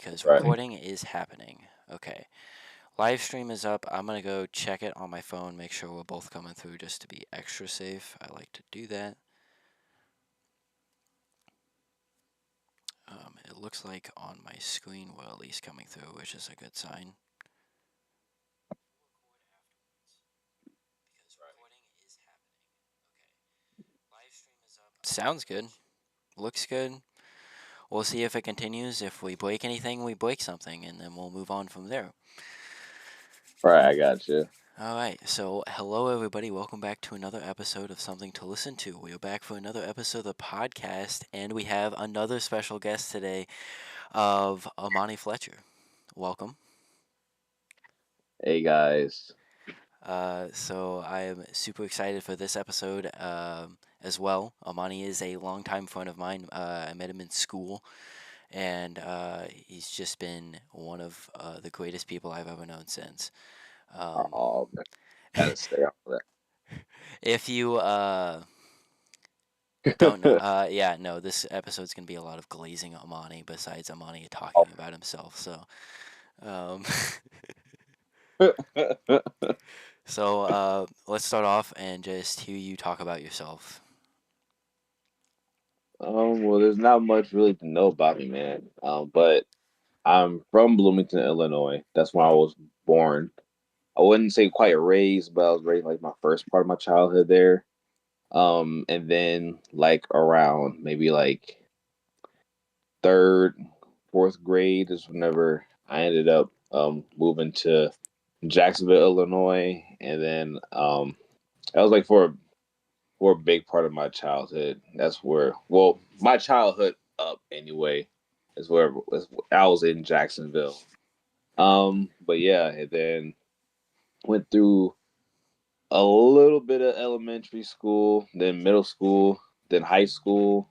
because Right. recording is happening. Okay. Live stream is up. I'm going to go check it on my phone, make sure we're both coming through just to be extra safe. I like to do that. It looks like on my screen we're at least coming through, which is a good sign. Sounds good. Looks good. We'll see if it continues. If we break anything, we break something, and then we'll move on from there. Right, I got you. All right, so hello everybody. Welcome back to another episode of Something to Listen to. We are back for another episode of the podcast, and we have another special guest today of Amani Fletcher. Welcome. Hey guys. So I am super excited for this episode as well. Amani is a longtime friend of mine. I met him in school, and he's just been one of the greatest people I've ever known since. Um, Oh man, gotta stay off of if you don't know, that. yeah, no, this episode's gonna be a lot of glazing Amani besides Amani talking Oh. about himself. So, um, let's start off and just hear you talk about yourself. Well, there's not much really to know about me, man. But I'm from Bloomington, Illinois. That's where I was born. I wouldn't say quite raised, but I was raised like my first part of my childhood there. And then like around maybe like third, fourth grade is whenever I ended up moving to Jacksonville, Illinois, and then that was like for a big part of my childhood. That's where, well, my childhood up anyway is where I was in Jacksonville. But yeah, and then went through a little bit of elementary school, then middle school, then high school.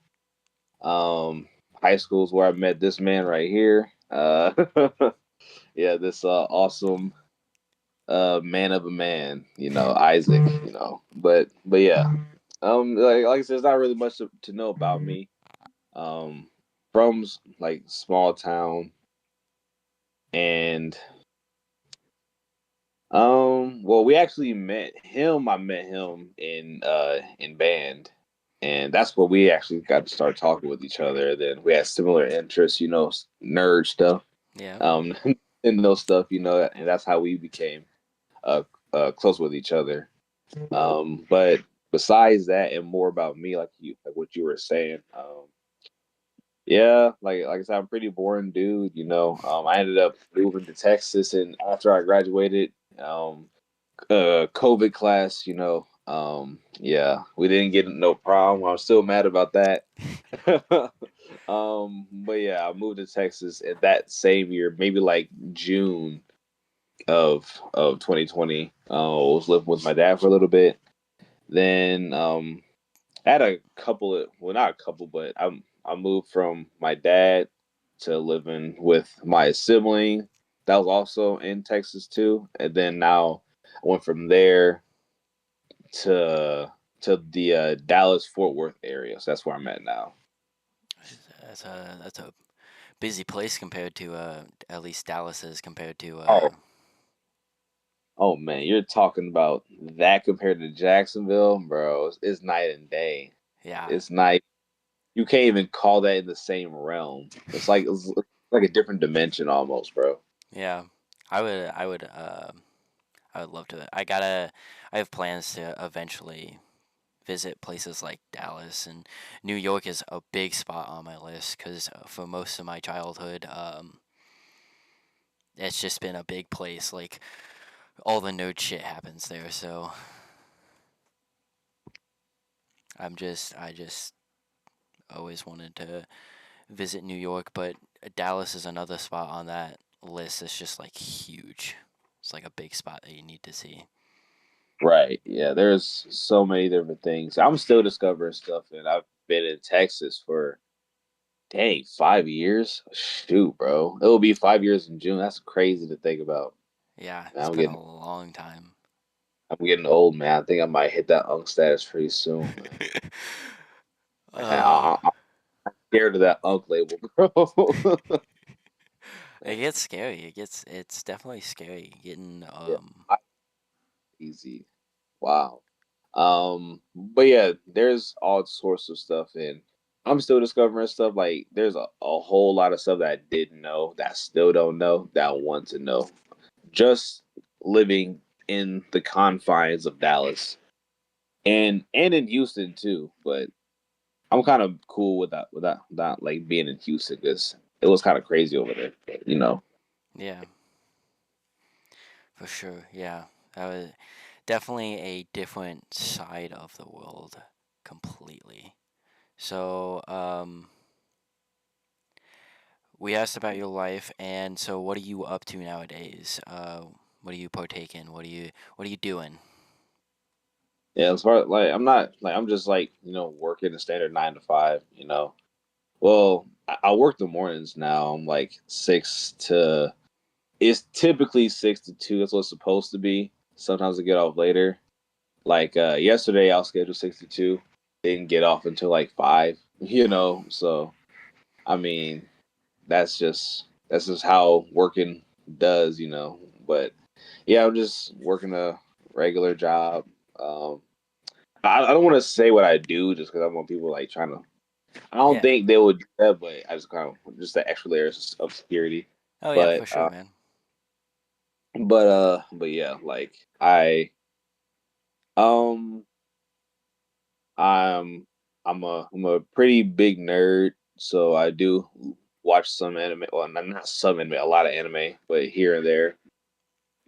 Um, High school is where I met this man right here. Yeah, this awesome man of a man, Isaac, But yeah, like I said, there's not really much to know about me. Um, from like small town, and well, we actually met him. I met him in band, and that's where we actually got to start talking with each other. Then we had similar interests, nerd stuff, Yeah. um, Nintendo stuff, and that's how we became uh, close with each other. But besides that, and more about me, like what you were saying, yeah, like I said, I'm a pretty boring dude. I ended up moving to Texas, and after I graduated, COVID class, yeah, we didn't get no problem. I'm still mad about that. But yeah, I moved to Texas at that same year, maybe like June of 2020. I was living with my dad for a little bit. Then I had a couple of, well, not a couple, but I moved from my dad to living with my sibling. That was also in Texas too, and then now I went from there to the Dallas Fort Worth area. So that's where I'm at now. That's a busy place compared to at least Dallas is compared to Oh, oh man, you're talking about that compared to Jacksonville, bro. It's night and day. yeah. It's night. You can't even call that in the same realm. It's like a different dimension almost, bro. Yeah. I would love to. I have plans to eventually visit places like Dallas, and New York is a big spot on my list because for most of my childhood, it's just been a big place. Like all the nerd shit happens there, so I just always wanted to visit New York, but Dallas is another spot on that list. It's just like huge. It's like a big spot that you need to see. Right. Yeah, there's so many different things. I'm still discovering stuff, and I've been in Texas for dang 5 years. Shoot, bro. It'll be 5 years in June. That's crazy to think about. Yeah, Man, it's I'm been getting a long time. I'm getting old, man. I think I might hit that unk status pretty soon, man. uh, I'm scared of that unk label, bro. It gets scary. It's definitely scary getting Yeah, easy. Wow. But yeah, there's all sorts of stuff, and I'm still discovering stuff. Like there's a whole lot of stuff that I didn't know, that I still don't know, that I want to know. Just living in the confines of Dallas and in Houston too. But I'm kind of cool with that, not like being in Houston because it was kind of crazy over there. But, Yeah, for sure. Yeah, that was definitely a different side of the world completely. So, we asked about your life, and so what are you up to nowadays? What do you partake in? What are you doing? yeah, as far like I'm not like I'm just like working a standard 9 to 5. Well, I work the mornings now. I'm like 6 to. It's typically 6 to 2. That's what it's supposed to be. Sometimes I get off later. Like yesterday, I was scheduled 6 to 2. Didn't get off until like 5. So I mean, that's just how working does. But yeah, I'm just working a regular job. Um, I don't want to say what I do just because I want people like trying to. I don't Yeah. think they would do that, but I just kind of just the extra layers of security. Oh yeah, But for sure, man. but yeah, like um I'm I'm a pretty big nerd, so I do watch some anime. Well, not some anime, a lot of anime, but here and there.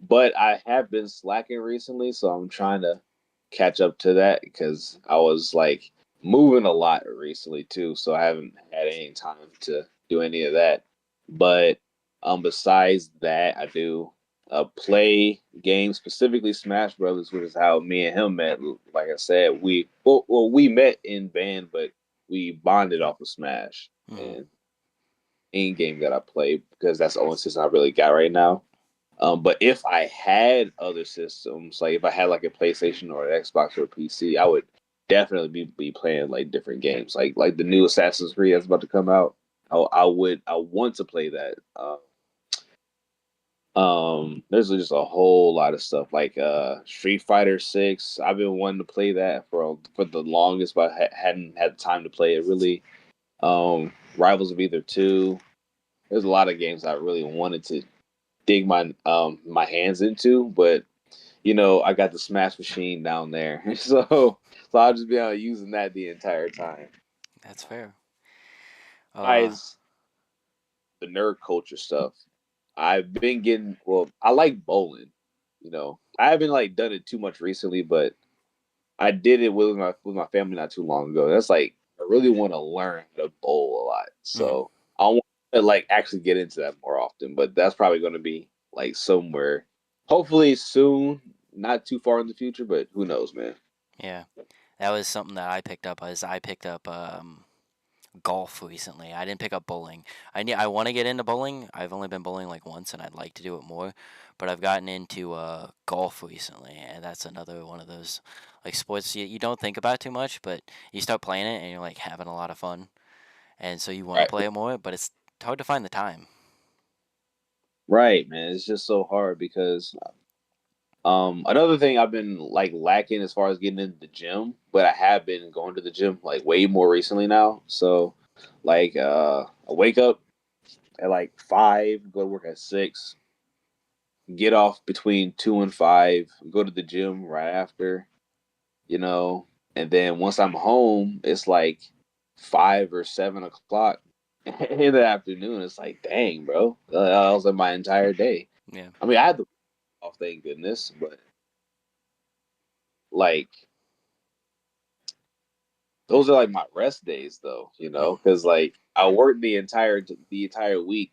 But I have been slacking recently, so I'm trying to catch up to that because I was like moving a lot recently too, so I haven't had any time to do any of that. But besides that, I do play games, specifically Smash Brothers, which is how me and him met. Like I said, we met in band, but we bonded off of Smash Hmm. and any game that I play because that's the only system I really got right now. But if I had other systems, like if I had like a PlayStation or an Xbox or a PC, I would definitely be playing like different games, like the new Assassin's Creed that's about to come out. I want to play that. There's just a whole lot of stuff like Street Fighter 6. I've been wanting to play that for the longest, but hadn't had time to play it really. Rivals of Either 2. There's a lot of games I really wanted to dig my hands into, but I got the Smash machine down there, so I'll just be using that the entire time. That's fair. Uh, Besides the nerd culture stuff, I've been getting well. I like bowling. I haven't like done it too much recently, but I did it with my family not too long ago. That's like I really want to learn how to bowl a lot, mhm. so I want to like actually get into that more often. But that's probably going to be like somewhere, hopefully soon, not too far in the future. But who knows, man? Yeah, that was something that I picked up. As I picked up golf recently. I didn't pick up bowling. I want to get into bowling. I've only been bowling like once, and I'd like to do it more. But I've gotten into golf recently, and that's another one of those like sports you don't think about too much, but you start playing it, and you're like having a lot of fun, and so you want to Right, play it more. But it's hard to find the time. right, man. It's just so hard because another thing I've been like lacking as far as getting into the gym, but I have been going to the gym like way more recently now. So like I wake up at like 5, go to work at 6, get off between 2 and 5, go to the gym right after, you know, and then once I'm home, it's like 5 or 7 o'clock in the afternoon. It's like, dang, bro, that was like my entire day. Yeah. I mean, I had the off, thank goodness, but like those are like my rest days, though, Mm. because like I work the entire week,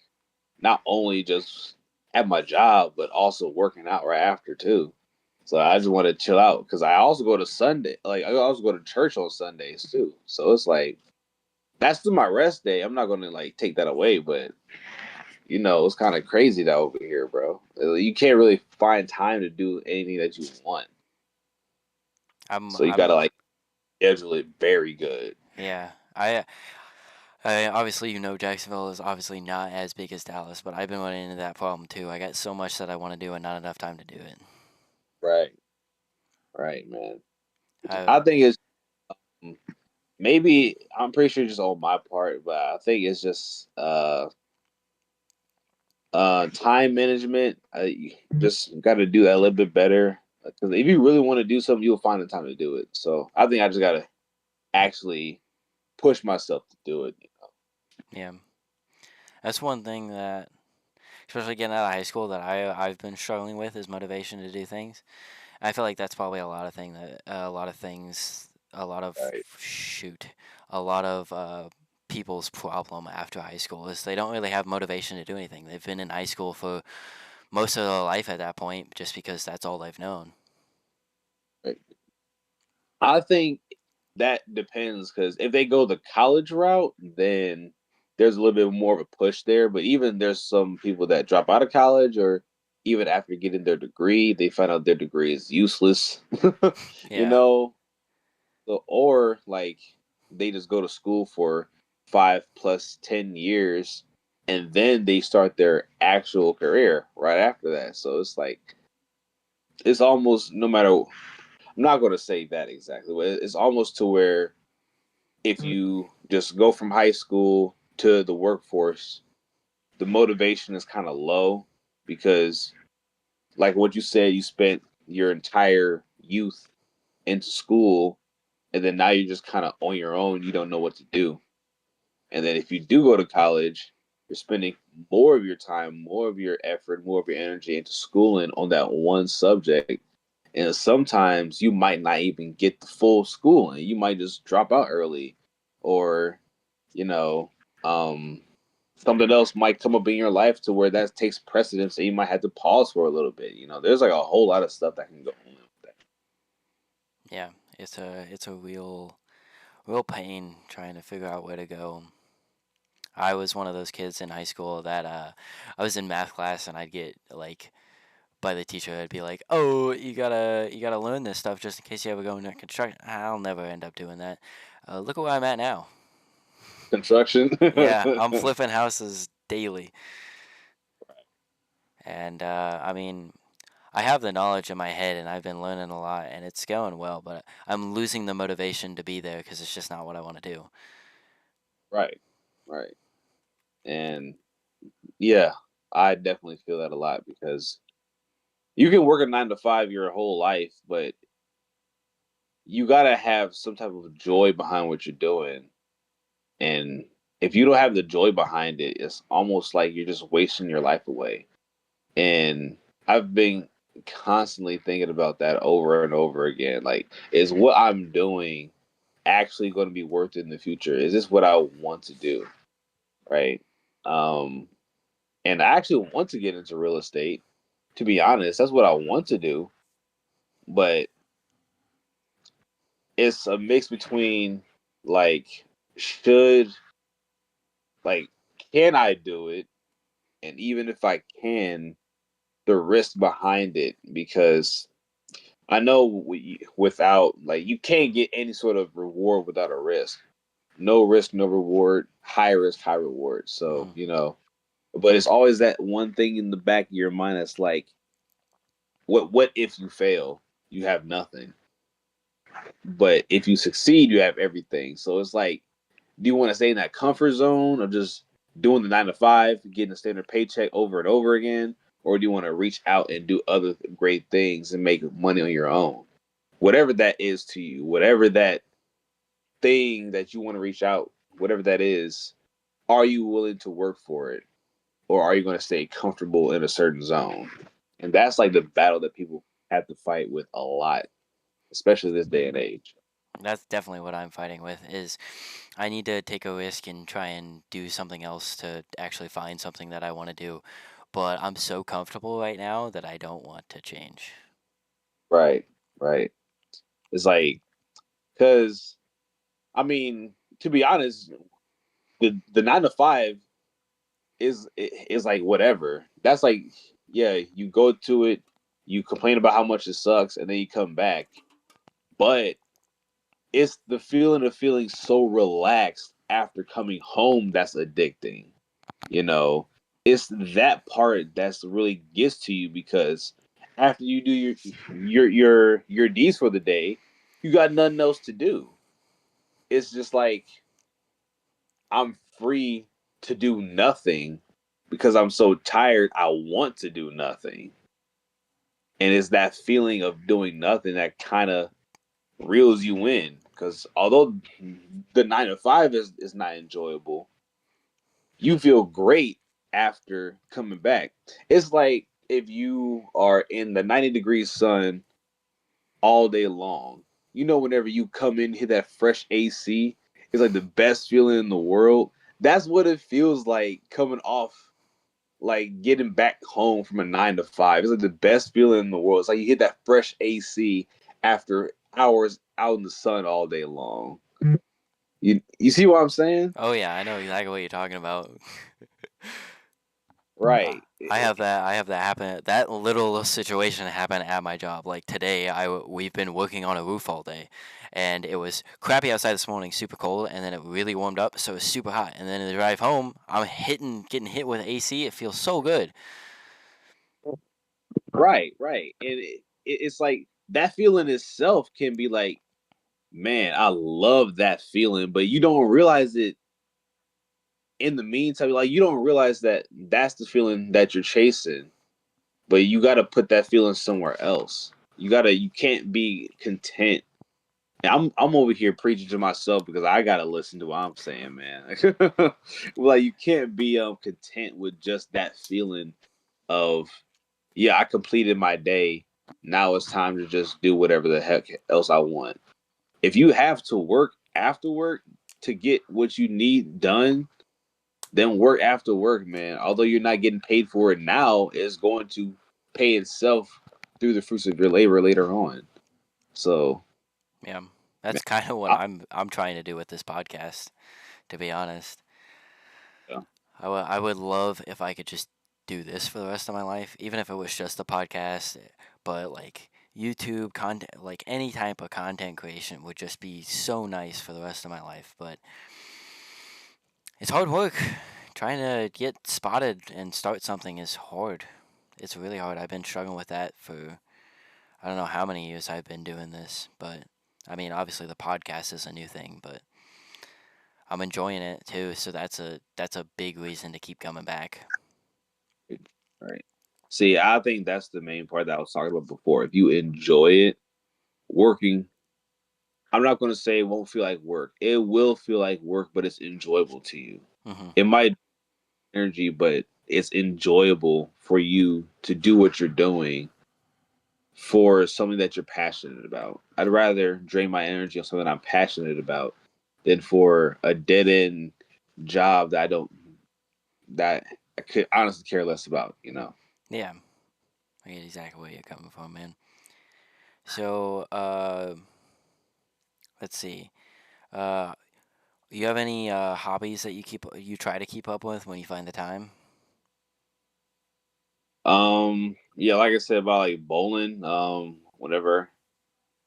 not only just at my job, but also working out right after too. So I just want to chill out because I also go to Sunday. Like I also go to church on Sundays too. So it's like that's my rest day. I'm not going to like take that away, but it's kind of crazy that over here, bro. You can't really find time to do anything that you want. I'm So you got to I'm like schedule it very good. yeah. I Obviously, Jacksonville is obviously not as big as Dallas, but I've been running into that problem too. I got so much that I want to do and not enough time to do it. Right, right, man. I, I think it's maybe I'm pretty sure just on my part, but I think it's just time management. I just got to do that a little bit better because if you really want to do something, you'll find the time to do it. So I think I just got to actually push myself to do it. yeah, that's one thing that, especially getting out of high school, that I've been struggling with is motivation to do things. I feel like that's probably a lot of thing that a lot of things, a lot of Right, shoot, a lot of people's problem after high school is they don't really have motivation to do anything. They've been in high school for most of their life at that point, just because that's all they've known. right. I think that depends because if they go the college route, then there's a little bit more of a push there. But even there's some people that drop out of college or even after getting their degree, they find out their degree is useless. you Yeah, know, so, or like they just go to school for 5 plus 10 years and then they start their actual career right after that. So it's like it's almost no matter. I'm not going to say that exactly, but it's almost to where if you just go from high school to the workforce, the motivation is kind of low because, like what you said, you spent your entire youth into school, and then now you're just kind of on your own. You don't know what to do. And then if you do go to college, you're spending more of your time, more of your effort, more of your energy into schooling on that one subject. And sometimes you might not even get the full schooling. You might just drop out early or, you know, um, something else might come up in your life to where that takes precedence and you might have to pause for a little bit. There's like a whole lot of stuff that can go on with that. yeah, it's a real pain trying to figure out where to go. I was one of those kids in high school that I was in math class and I'd get like by the teacher I'd be like, "Oh, you gotta learn this stuff just in case you ever go into construction." I'll never end up doing that. Look at where I'm at now. Construction. Yeah, I'm flipping houses daily, and I mean, I have the knowledge in my head, and I've been learning a lot, and it's going well. But I'm losing the motivation to be there because it's just not what I want to do. right. Right. And yeah, I definitely feel that a lot because you can work a 9 to 5 your whole life, but you gotta have some type of joy behind what you're doing. And if you don't have the joy behind it, it's almost like you're just wasting your life away. And I've been constantly thinking about that over and over again. Like, is what I'm doing actually going to be worth it in the future? Is this what I want to do? Right. Um, and I actually want to get into real estate. To be honest, that's what I want to do. But it's a mix between like should like can I do it, and even if I can, the risk behind it because I know without like you can't get any sort of reward without a risk. No risk, no reward. High risk, high reward. So Mm. but it's always that one thing in the back of your mind that's like, what if you fail? You have nothing. But if you succeed, you have everything. So it's like, do you want to stay in that comfort zone of just doing the 9 to 5, getting a standard paycheck over and over again? Or do you want to reach out and do other great things and make money on your own? Whatever that is to you, whatever that thing that you want to reach out, whatever that is, are you willing to work for it? Or are you going to stay comfortable in a certain zone? And that's like the battle that people have to fight with a lot, especially this day and age. That's definitely what I'm fighting with. Is I need to take a risk and try and do something else to actually find something that I want to do. But I'm so comfortable right now that I don't want to change. Right, right. It's like, because, I mean, to be honest, the 9 to 5 is like whatever. That's like, yeah, you go to it, you complain about how much it sucks, and then you come back. But it's the feeling of feeling so relaxed after coming home that's addicting. You know, it's that part that's really gets to you because after you do your deeds for the day, you got nothing else to do. It's just like I'm free to do nothing because I'm so tired. I want to do nothing, and it's that feeling of doing nothing that kind of reels you in. Because although the 9 to 5 is not enjoyable, you feel great after coming back. It's like if you are in the 90-degree sun all day long. You know, whenever you come in, hit that fresh AC, it's like the best feeling in the world. That's what it feels like coming off, like getting back home from a 9 to 5. It's like the best feeling in the world. It's like you hit that fresh AC after hours out in the sun all day long. You see what I'm saying? Oh yeah, I know exactly what you're talking about. Right. I have that happen. That little situation happened at my job. Like today, we've been working on a roof all day, and it was crappy outside this morning, super cold, and then it really warmed up, so it was super hot. And then in the drive home, getting hit with AC. It feels so good. Right, right. And it's like that feeling itself can be like, man, I love that feeling, but you don't realize it in the meantime. Like, you don't realize that that's the feeling that you're chasing, but you got to put that feeling somewhere else. You can't be content. And I'm over here preaching to myself because I got to listen to what I'm saying, man. Like, you can't be content with just that feeling of, yeah, I completed my day. Now it's time to just do whatever the heck else I want. If you have to work after work to get what you need done, then work after work, man. Although you're not getting paid for it now, it's going to pay itself through the fruits of your labor later on. So, Yeah, man, that's kind of what I, I'm trying to do with this podcast. To be honest, yeah, I would love if I could just do this for the rest of my life, even if it was just a podcast. But like YouTube content, like any type of content creation, would just be so nice for the rest of my life. But it's hard work. Trying to get spotted and start something is hard. It's really hard. I've been struggling with that for I don't know how many years I've been doing this, but I mean, obviously the podcast is a new thing, but I'm enjoying it too, so that's a big reason to keep coming back. right. See, I think that's the main part that I was talking about before. If you enjoy it, working, I'm not going to say it won't feel like work. It will feel like work, but it's enjoyable to you. Mhm. It might energy, but it's enjoyable for you to do what you're doing for something that you're passionate about. I'd rather drain my energy on something I'm passionate about than for a dead end job that I could honestly care less about, you know. Yeah, I get exactly where you're coming from, man. So, let's see. Uh, you have any hobbies that you try to keep up with when you find the time? Yeah, like I said about like bowling, whenever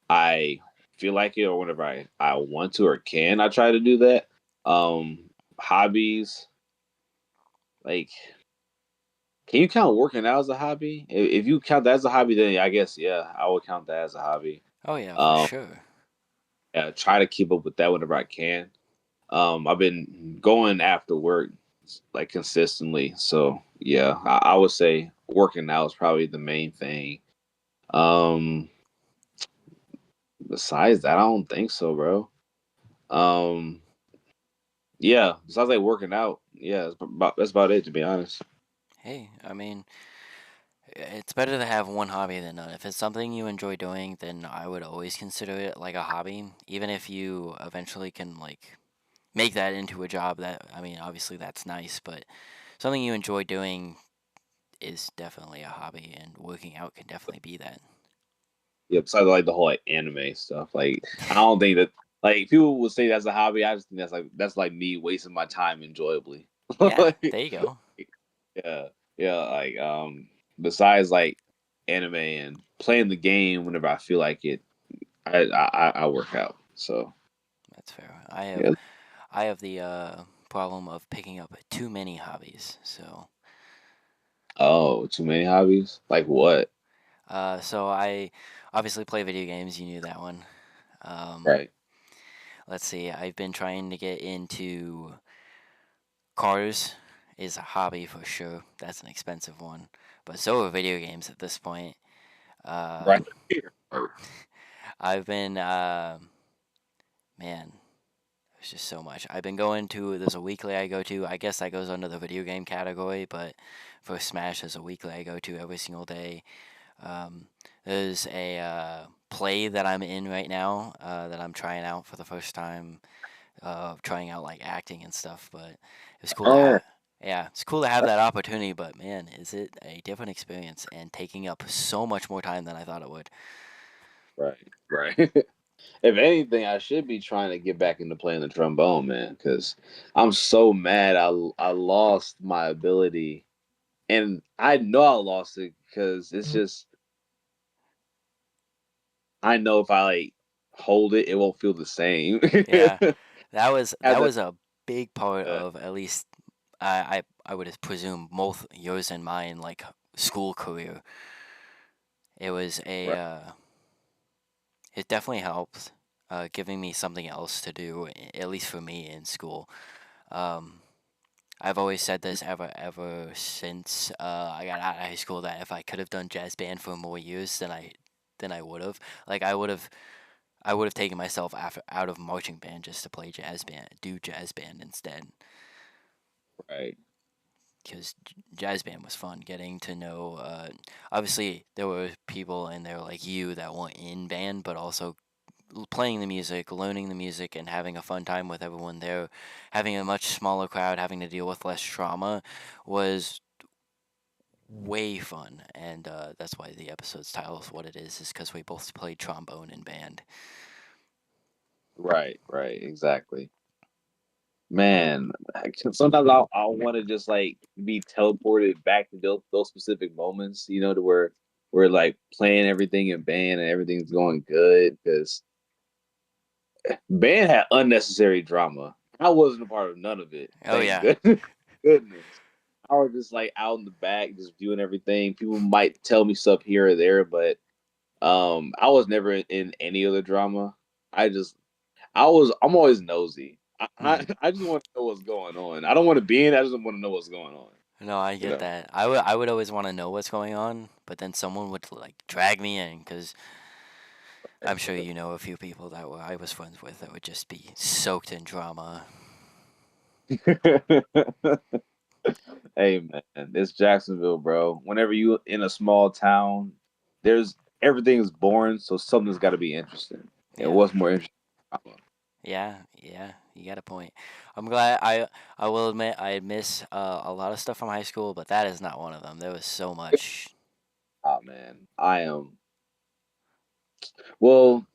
I feel like it or whenever I want to or can, I try to do that. Hobbies, like, can you count working out as a hobby? If you count that as a hobby, then I guess yeah, I would count that as a hobby. Oh yeah, for Um, sure. yeah, try to keep up with that whenever I can. I've been going after work like consistently, so yeah, I would say working out is probably the main thing. Um, Besides that, I don't think so, bro. Um, yeah, besides like working out, yeah, that's about it to be honest. Hey, I mean, it's better to have one hobby than none. If it's something you enjoy doing, then I would always consider it like a hobby, even if you eventually can like make that into a job. That I mean, obviously that's nice, but something you enjoy doing is definitely a hobby, and working out can definitely be that. Yeah, besides like the whole like anime stuff, like I don't think that like people would say that's a hobby. I just think that's like me wasting my time enjoyably. Yeah, Like, there you go. yeah, yeah. Like besides like anime and playing the game whenever I feel like it, I work out. So That's fair. yeah, I have the problem of picking up too many hobbies. Oh, too many hobbies? Like what? So I obviously play video games. You knew that one. Um, Right. let's see. I've been trying to get into cars. Is a hobby for sure. That's an expensive one, but so are video games at this point. Right. Um, I've been man. There's just so much. I've been going to. There's a weekly I go to. I guess that goes under the video game category, but for Smash, there's a weekly I go to every single day. Um, there's a play that I'm in right now that I'm trying out for the first time. Trying out like acting and stuff, but it was cool to Oh, have. Yeah, it's cool to have that opportunity, but man, is it a different experience and taking up so much more time than I thought it would. right. Right. If anything, I should be trying to get back into playing the trombone, man, because I'm so mad I lost my ability, and I know I lost it because it's just I know if I like hold it, it won't feel the same. Yeah, that was That, a big part of at least I would presume both yours and mine like school career. It was a right, it definitely helped giving me something else to do at least for me in school. Um, I've always said this ever since I got out of high school that if I could have done jazz band for more years than I would have. Like I would have taken myself out of marching band just to play jazz band, do jazz band instead. right, Because jazz band was fun. Getting to know, obviously there were people in there like you that weren't in band, but also playing the music, learning the music, and having a fun time with everyone there. Having a much smaller crowd, having to deal with less trauma, was way fun. And that's why the episode's title is what it is because we both played trombone in band. right. Exactly. Man, sometimes I want to just like be teleported back to those specific moments, to where we're like playing everything in band and everything's going good because band had unnecessary drama. I wasn't a part of none of it. Oh Thank yeah, goodness. I was just like out in the back, just viewing everything. People might tell me stuff here or there, but I was never in any other drama. I'm always nosy. I, hmm. I, I just want to know what's going on. I don't want to be in. I just want to know what's going on. No, I You get know. that. I would always want to know what's going on, but then someone would like drag me in because I'm sure you know a few people I was friends with that would just be soaked in drama. Hey man, it's Jacksonville, bro. Whenever you in a small town, there's everything is boring, so something's got to be interesting. And Yeah. what's more interesting? Yeah, yeah, you got a point. I'm glad I will admit I miss a lot of stuff from high school, but that is not one of them. There was so much. Oh man, I am. Well,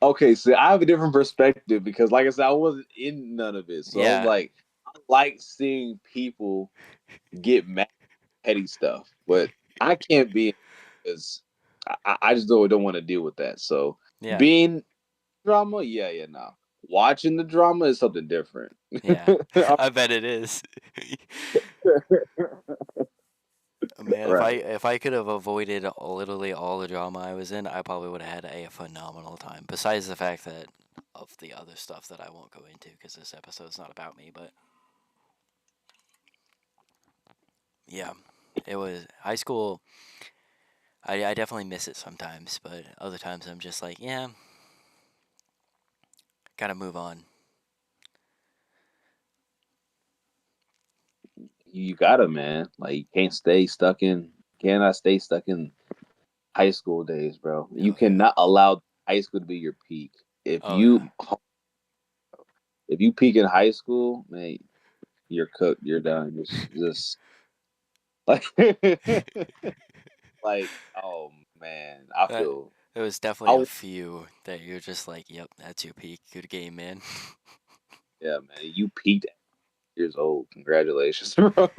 okay, so I have a different perspective because, like I said, I wasn't in none of it. So I'm Yeah, like, I like seeing people get mad at petty stuff, but I can't be because I just don't want to deal with that. So yeah, being drama, yeah, no. Watching the drama is something different. yeah. I bet it is. Man, if I Right. if I could have avoided literally all the drama I was in, I probably would have had a phenomenal time. Besides the fact that of the other stuff that I won't go into because this episode's not about me, but yeah, it was high school. I definitely miss it sometimes, but other times I'm just like, yeah, gotta move on. You gotta, man. Like you cannot stay stuck in high school days, bro. You Oh yeah. cannot allow high school to be your peak. If Oh yeah. you if you peak in high school, man, you're cooked. You're done. Just like like oh man, I That feel there was definitely I a few that you're just like, yep, that's your peak. Good game, man. yeah, man. You peaked at years old. Congratulations, bro.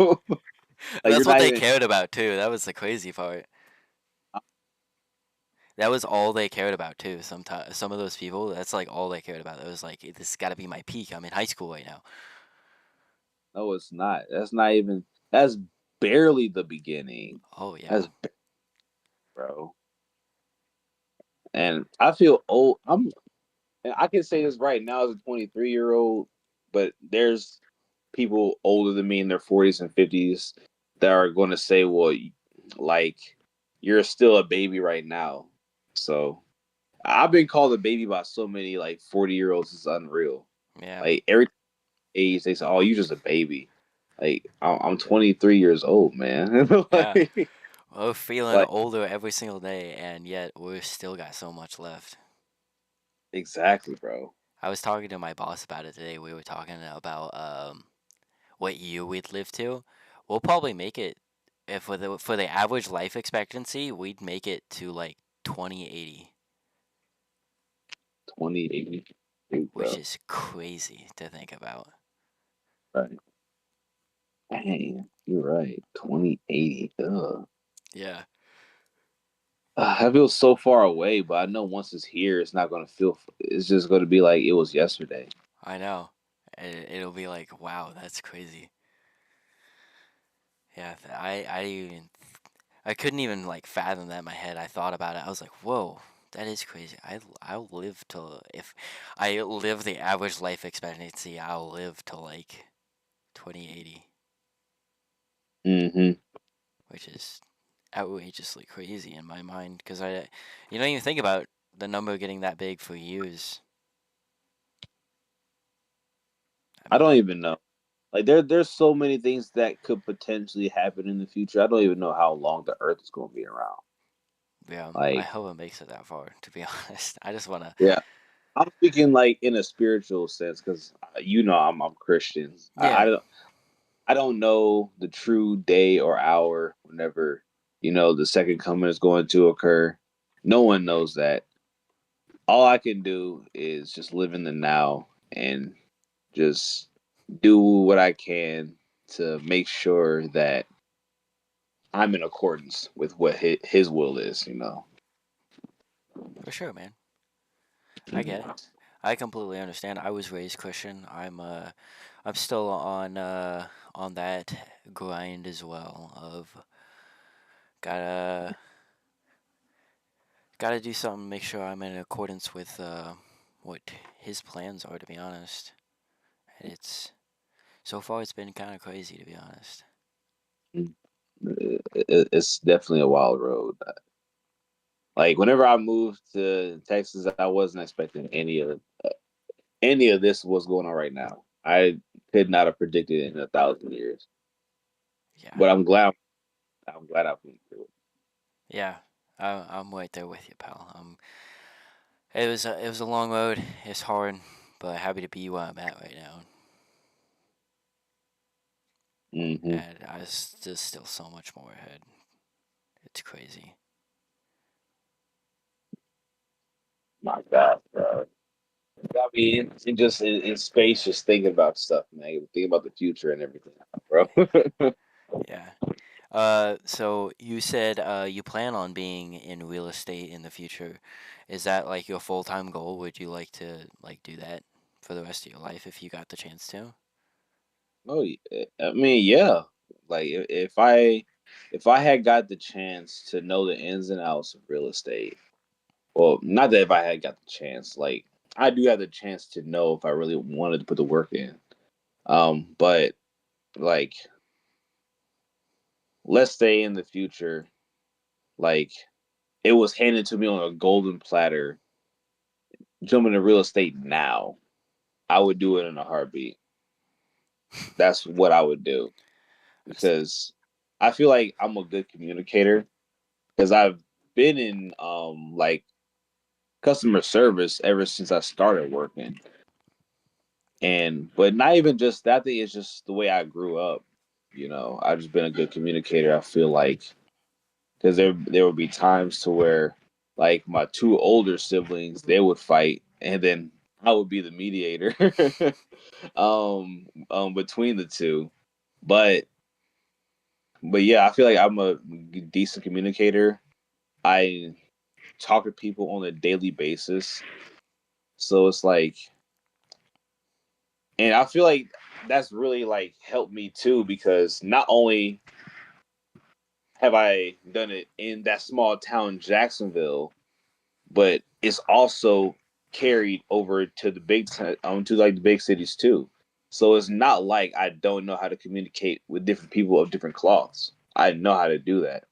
Like you're That's what not they even cared about too. That was the crazy part. that was all they cared about too. Sometimes some of those people, that's like all they cared about. It was like this got to be my peak. I'm in high school right now. No, it's not. That's not even. That's barely the beginning. Oh yeah, That's bro. And I feel old. And I can say this right now as a 23-year-old, but there's people older than me in their 40s and 50s that are going to say, well, like, you're still a baby right now. So I've been called a baby by so many like 40-year-olds. It's unreal. yeah, Like, every age, they say, oh, you're just a baby. Like, I'm 23 years old, man. yeah. like, We're feeling like, older every single day, and yet we're still got so much left. exactly, bro. I was talking to my boss about it today. We were talking about what year we'd live to. We'll probably make it if for the average life expectancy, we'd make it to like 2080, 2080, which bro. is crazy to think about. Right. Dang, you're right. 2080. Ugh. Yeah, I feel so far away, but I know once it's here, it's not gonna feel. It's just gonna be like it was yesterday. I know. It'll be like, wow, that's crazy. Yeah, I couldn't even like fathom that in my head. I thought about it. I was like, whoa, that is crazy. I'll live till if I live the average life expectancy, I'll live to like 2080, Hmm. which is outrageously crazy in my mind because you don't even think about the number getting that big for years. I I mean, don't even know. Like there's so many things that could potentially happen in the future. I don't even know how long the Earth is gonna be around. yeah, I Like, hope it makes it that far. To be honest, I just wanna, yeah, I'm speaking like in a spiritual sense because I'm Christian. yeah, I don't know the true day or hour whenever the second coming is going to occur. No one knows that. All I can do is just live in the now and just do what I can to make sure that I'm in accordance with what his will is. for sure, man. I get it. I completely understand. I was raised Christian. I'm still on that grind as well of gotta gotta do something, make sure I'm in accordance with what his plans are. To be honest, it's so far it's been kind of crazy. To be honest, It's definitely a wild road. Like whenever I moved to Texas, I wasn't expecting any of this was going on right now. I could not have predicted it in 1,000 years. yeah, But I'm glad I went through it. yeah. I'm right there with you, pal. It was a long road. It's hard, but happy to be where I'm at right now. Hmm. And there's still so much more ahead. It's crazy. My God, bro. Got me in space, just thinking about stuff, man. Thinking about the future and everything, bro. Yeah. So you said you plan on being in real estate in the future. Is that like your full-time goal? Would you like to like do that for the rest of your life if you got the chance to? Oh, I mean, yeah. Like if I had got the chance to know the ins and outs of real estate, well, not that if I had got the chance, like I do have the chance to know if I really wanted to put the work in. But like, let's say in the future, like it was handed to me on a golden platter, jumping into real estate now, I would do it in a heartbeat. That's what I would do That's- because I feel like I'm a good communicator because I've been in like customer service ever since I started working. And but not even just that thing, it's just the way I grew up. I've just been a good communicator. I feel like because there would be times to where like my two older siblings they would fight and then I would be the mediator between the two. But but yeah, I feel like I'm a decent communicator. I talk to people on a daily basis. So it's like, and I feel like that's really like helped me too because not only have I done it in that small town Jacksonville, but it's also carried over to the to like the big cities too. So it's not like I don't know how to communicate with different people of different cloths. I know how to do that.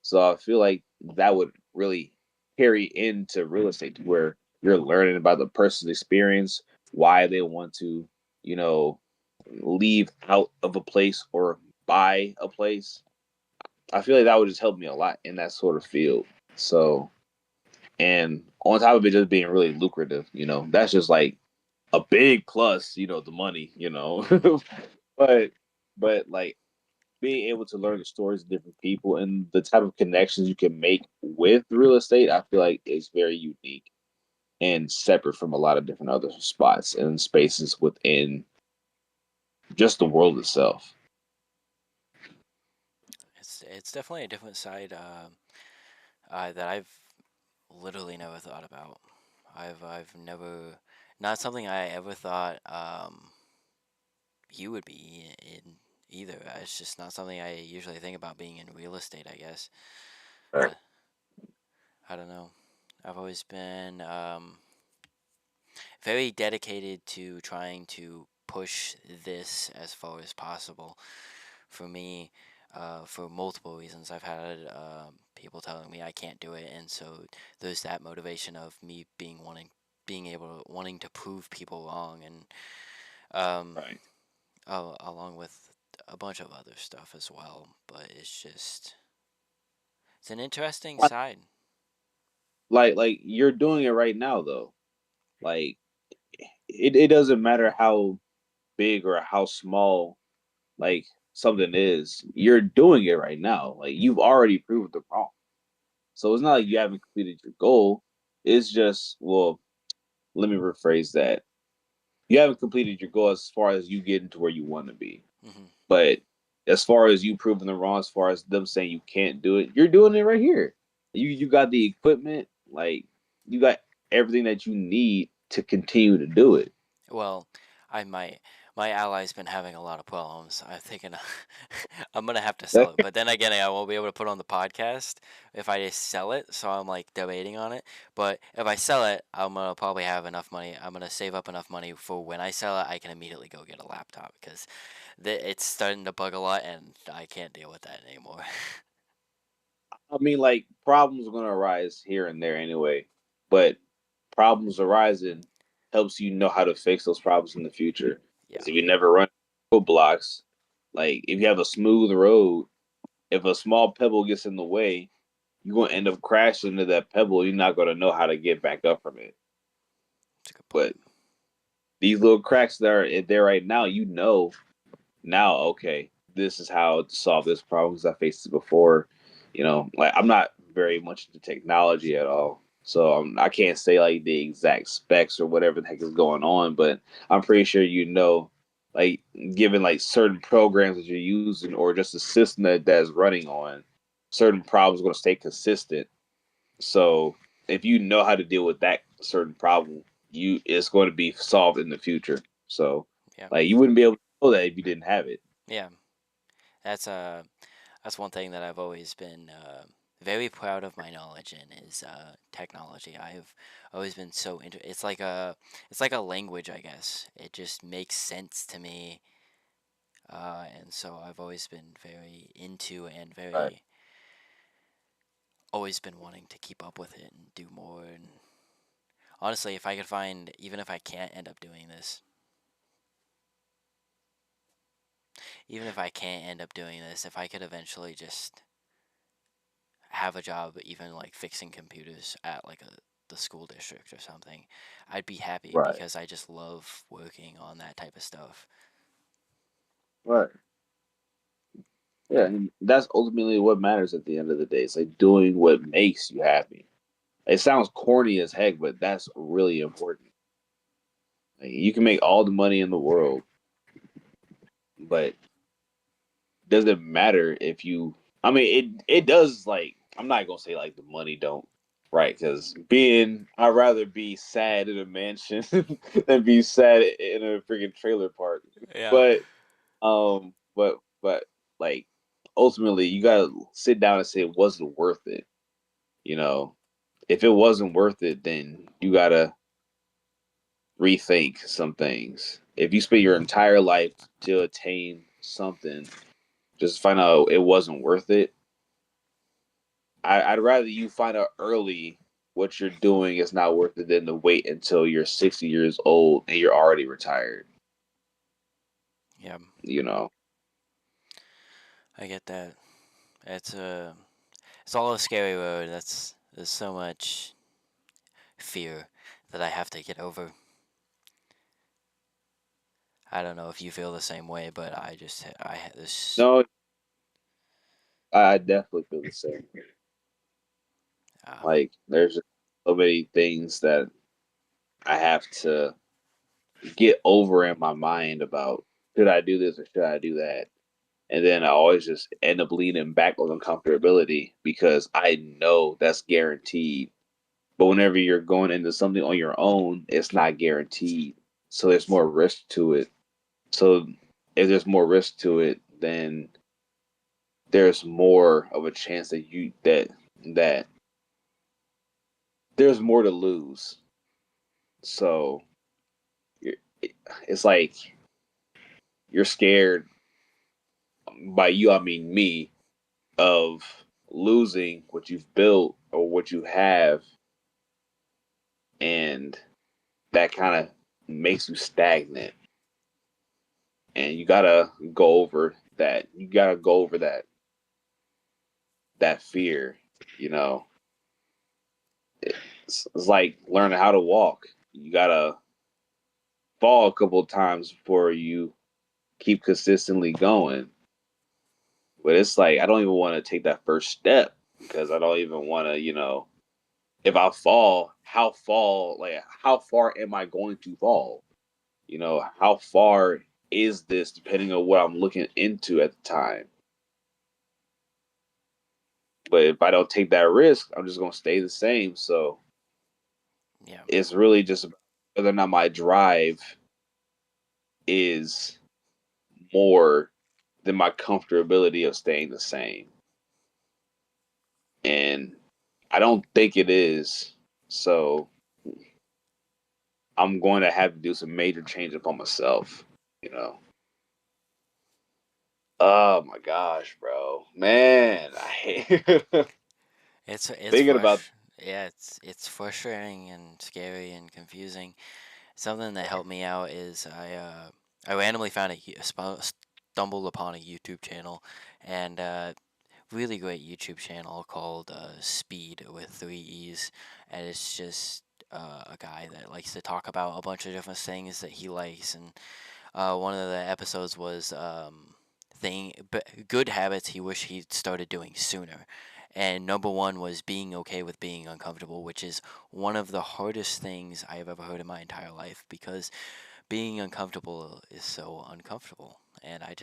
So I feel like that would really carry into real estate to where you're learning about the person's experience, why they want to, you know, leave out of a place or buy a place. I feel like that would just help me a lot in that sort of field. So, and on top of it just being really lucrative, that's just like a big plus, the money, but like being able to learn the stories of different people and the type of connections you can make with real estate, I feel like is very unique and separate from a lot of different other spots and spaces within just the world itself. It's definitely a different side that I've literally never thought about. I've never, not something I ever thought you would be in either. It's just not something I usually think about being in real estate, I guess. Right. Uh, I don't know. I've always been very dedicated to trying to push this as far as possible. For me, for multiple reasons, I've had people telling me I can't do it, and so there's that motivation of me being able to wanting to prove people wrong, and um, Right. along with a bunch of other stuff as well. But it's an interesting side. Like you're doing it right now though. Like it doesn't matter how big or how small like something is, you're doing it right now. Like you've already proved the wrong. So it's not like you haven't completed your goal. It's just, well, let me rephrase that. You haven't completed your goal as far as you getting to where you want to be. Hmm. But as far as you proving them wrong, as far as them saying you can't do it, you're doing it right here. You got the equipment, like you got everything that you need to continue to do it. Well, I my ally's been having a lot of problems. I'm thinking I'm gonna have to sell it, but then again, I won't be able to put it on the podcast if I just sell it. So I'm like debating on it. But if I sell it, I'm gonna probably have enough money. I'm gonna save up enough money for when I sell it, I can immediately go get a laptop because it's starting to bug a lot, and I can't deal with that anymore. I mean, like problems are gonna arise here and there anyway, but problems arising helps you know how to fix those problems in the future. Yeah, Because if you never run roadblocks, like if you have a smooth road, if a small pebble gets in the way, you're gonna end up crashing into that pebble. You're not gonna know how to get back up from it. that's a good But point. these little cracks that are there right now, now, okay, this is how to solve this problem because I faced it before. Like I'm not very much into technology at all, so I can't say like the exact specs or whatever the heck is going on, but I'm pretty sure like given like certain programs that you're using or just a system that's running on, certain problems are going to stay consistent. So if you know how to deal with that certain problem, it's going to be solved in the future. So Yeah, like you wouldn't be able to know that if you didn't have it. yeah. That's that's one thing that I've always been very proud of my knowledge in is technology. I've always been so into it's like a language, I guess. It just makes sense to me, and so I've always been very into and Right. very always been wanting to keep up with it and do more. And honestly, if I could find, even if I can't end up doing this, even if I can't end up doing this, if I could eventually just have a job even like fixing computers at like the school district or something, I'd be happy Right. because I just love working on that type of stuff. Right. Yeah, and that's ultimately what matters at the end of the day. It's like doing what makes you happy. It sounds corny as heck, but that's really important. Like, you can make all the money in the world, but does it matter if you? I mean, it does. Like, I'm not gonna say like the money don't right? Because I'd rather be sad in a mansion than be sad in a freaking trailer park. Yeah. But but like ultimately, you gotta sit down and say, was it worth it? You know, if it wasn't worth it, then you gotta rethink some things. If you spend your entire life to attain something, just find out it wasn't worth it. I'd rather you find out early what you're doing is not worth it than to wait until you're 60 years old and you're already retired. Yeah. You know, I get that. It's all a scary road. There's so much fear that I have to get over. I don't know if you feel the same way, but I had this. no, I definitely feel the same. Uh, Like, there's so many things that I have to get over in my mind about should I do this or should I do that? And then I always just end up leaning back on uncomfortability because I know that's guaranteed. But whenever you're going into something on your own, it's not guaranteed. So there's more risk to it. So if there's more risk to it, then there's more of a chance that there's more to lose. So it's like you're scared by you, I mean me, of losing what you've built or what you have, and that kind of makes you stagnant. And you gotta go over that. You gotta go over that fear. You know, it's like learning how to walk. You gotta fall a couple of times before you keep consistently going. But it's like I don't even want to take that first step because I don't even want to, if I fall, how far am I going to fall? How far is this depending on what I'm looking into at the time? But if I don't take that risk, I'm just gonna stay the same. So yeah. it's really just whether or not my drive is more than my comfortability of staying the same. And I don't think it is. So I'm going to have to do some major change upon myself, you know. Oh my gosh, bro. Man, I hate It's thinking about. yeah, it's frustrating and scary and confusing. Something that helped me out is I randomly found stumbled upon a YouTube channel, and really great YouTube channel called Speed with three E's, and it's just a guy that likes to talk about a bunch of different things that he likes, and one of the episodes was good habits he wished he'd started doing sooner. And number one was being okay with being uncomfortable, which is one of the hardest things I have ever heard in my entire life because being uncomfortable is so uncomfortable, and I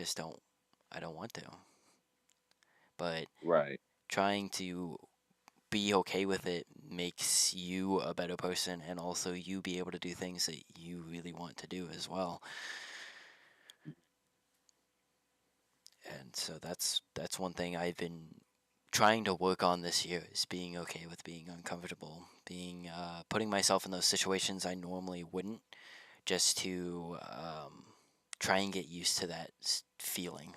don't want to. But Right. trying to be okay with it makes you a better person, and also you be able to do things that you really want to do as well. And so that's one thing I've been trying to work on this year is being okay with being uncomfortable, being putting myself in those situations I normally wouldn't, just to try and get used to that feeling.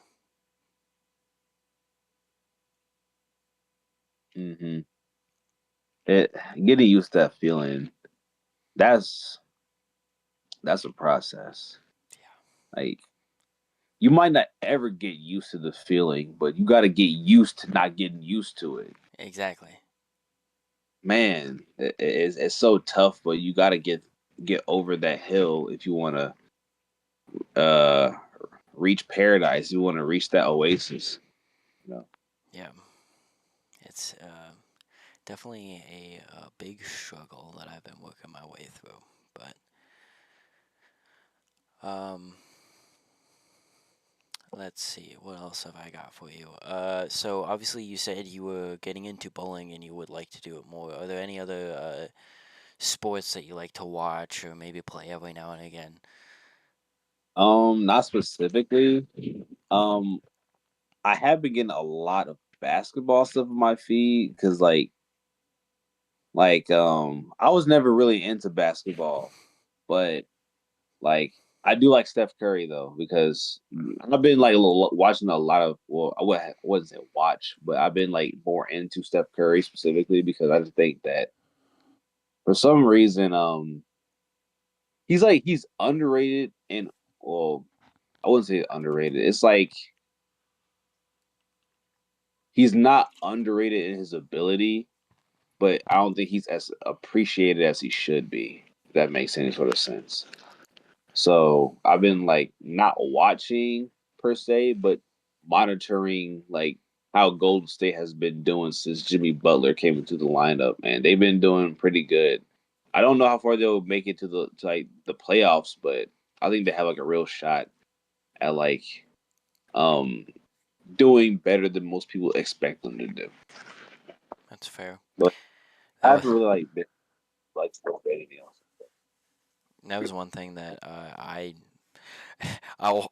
Hmm. It Getting used to that feeling. That's that's a process. Like you might not ever get used to the feeling, but you got to get used to not getting used to it. Exactly. Man, it's so tough, but you got to get over that hill if you want to uh reach paradise. You want to reach that oasis. You know? Yeah. It's definitely a big struggle that I've been working my way through. But um, Let's see, what else have I got for you? So obviously you said you were getting into bowling and you would like to do it more. Are there any other sports that you like to watch or maybe play every now and again? Not specifically. Um, I have been getting a lot of basketball stuff on my feed because I was never really into basketball, but like I do like Steph Curry though because I've been like watching a lot of wouldn't say watch, but I've been like more into Steph Curry specifically because I just think that for some reason he's underrated and well I wouldn't say underrated. It's like he's not underrated in his ability, but I don't think he's as appreciated as he should be. If that makes any sort of sense. So I've been like not watching per se, but monitoring like how Golden State has been doing since Jimmy Butler came into the lineup. Man, they've been doing pretty good. I don't know how far they'll make it to like the playoffs, but I think they have like a real shot at like um doing better than most people expect them to do. That's fair. But I That was haven't really like been like for anything else. that was one thing that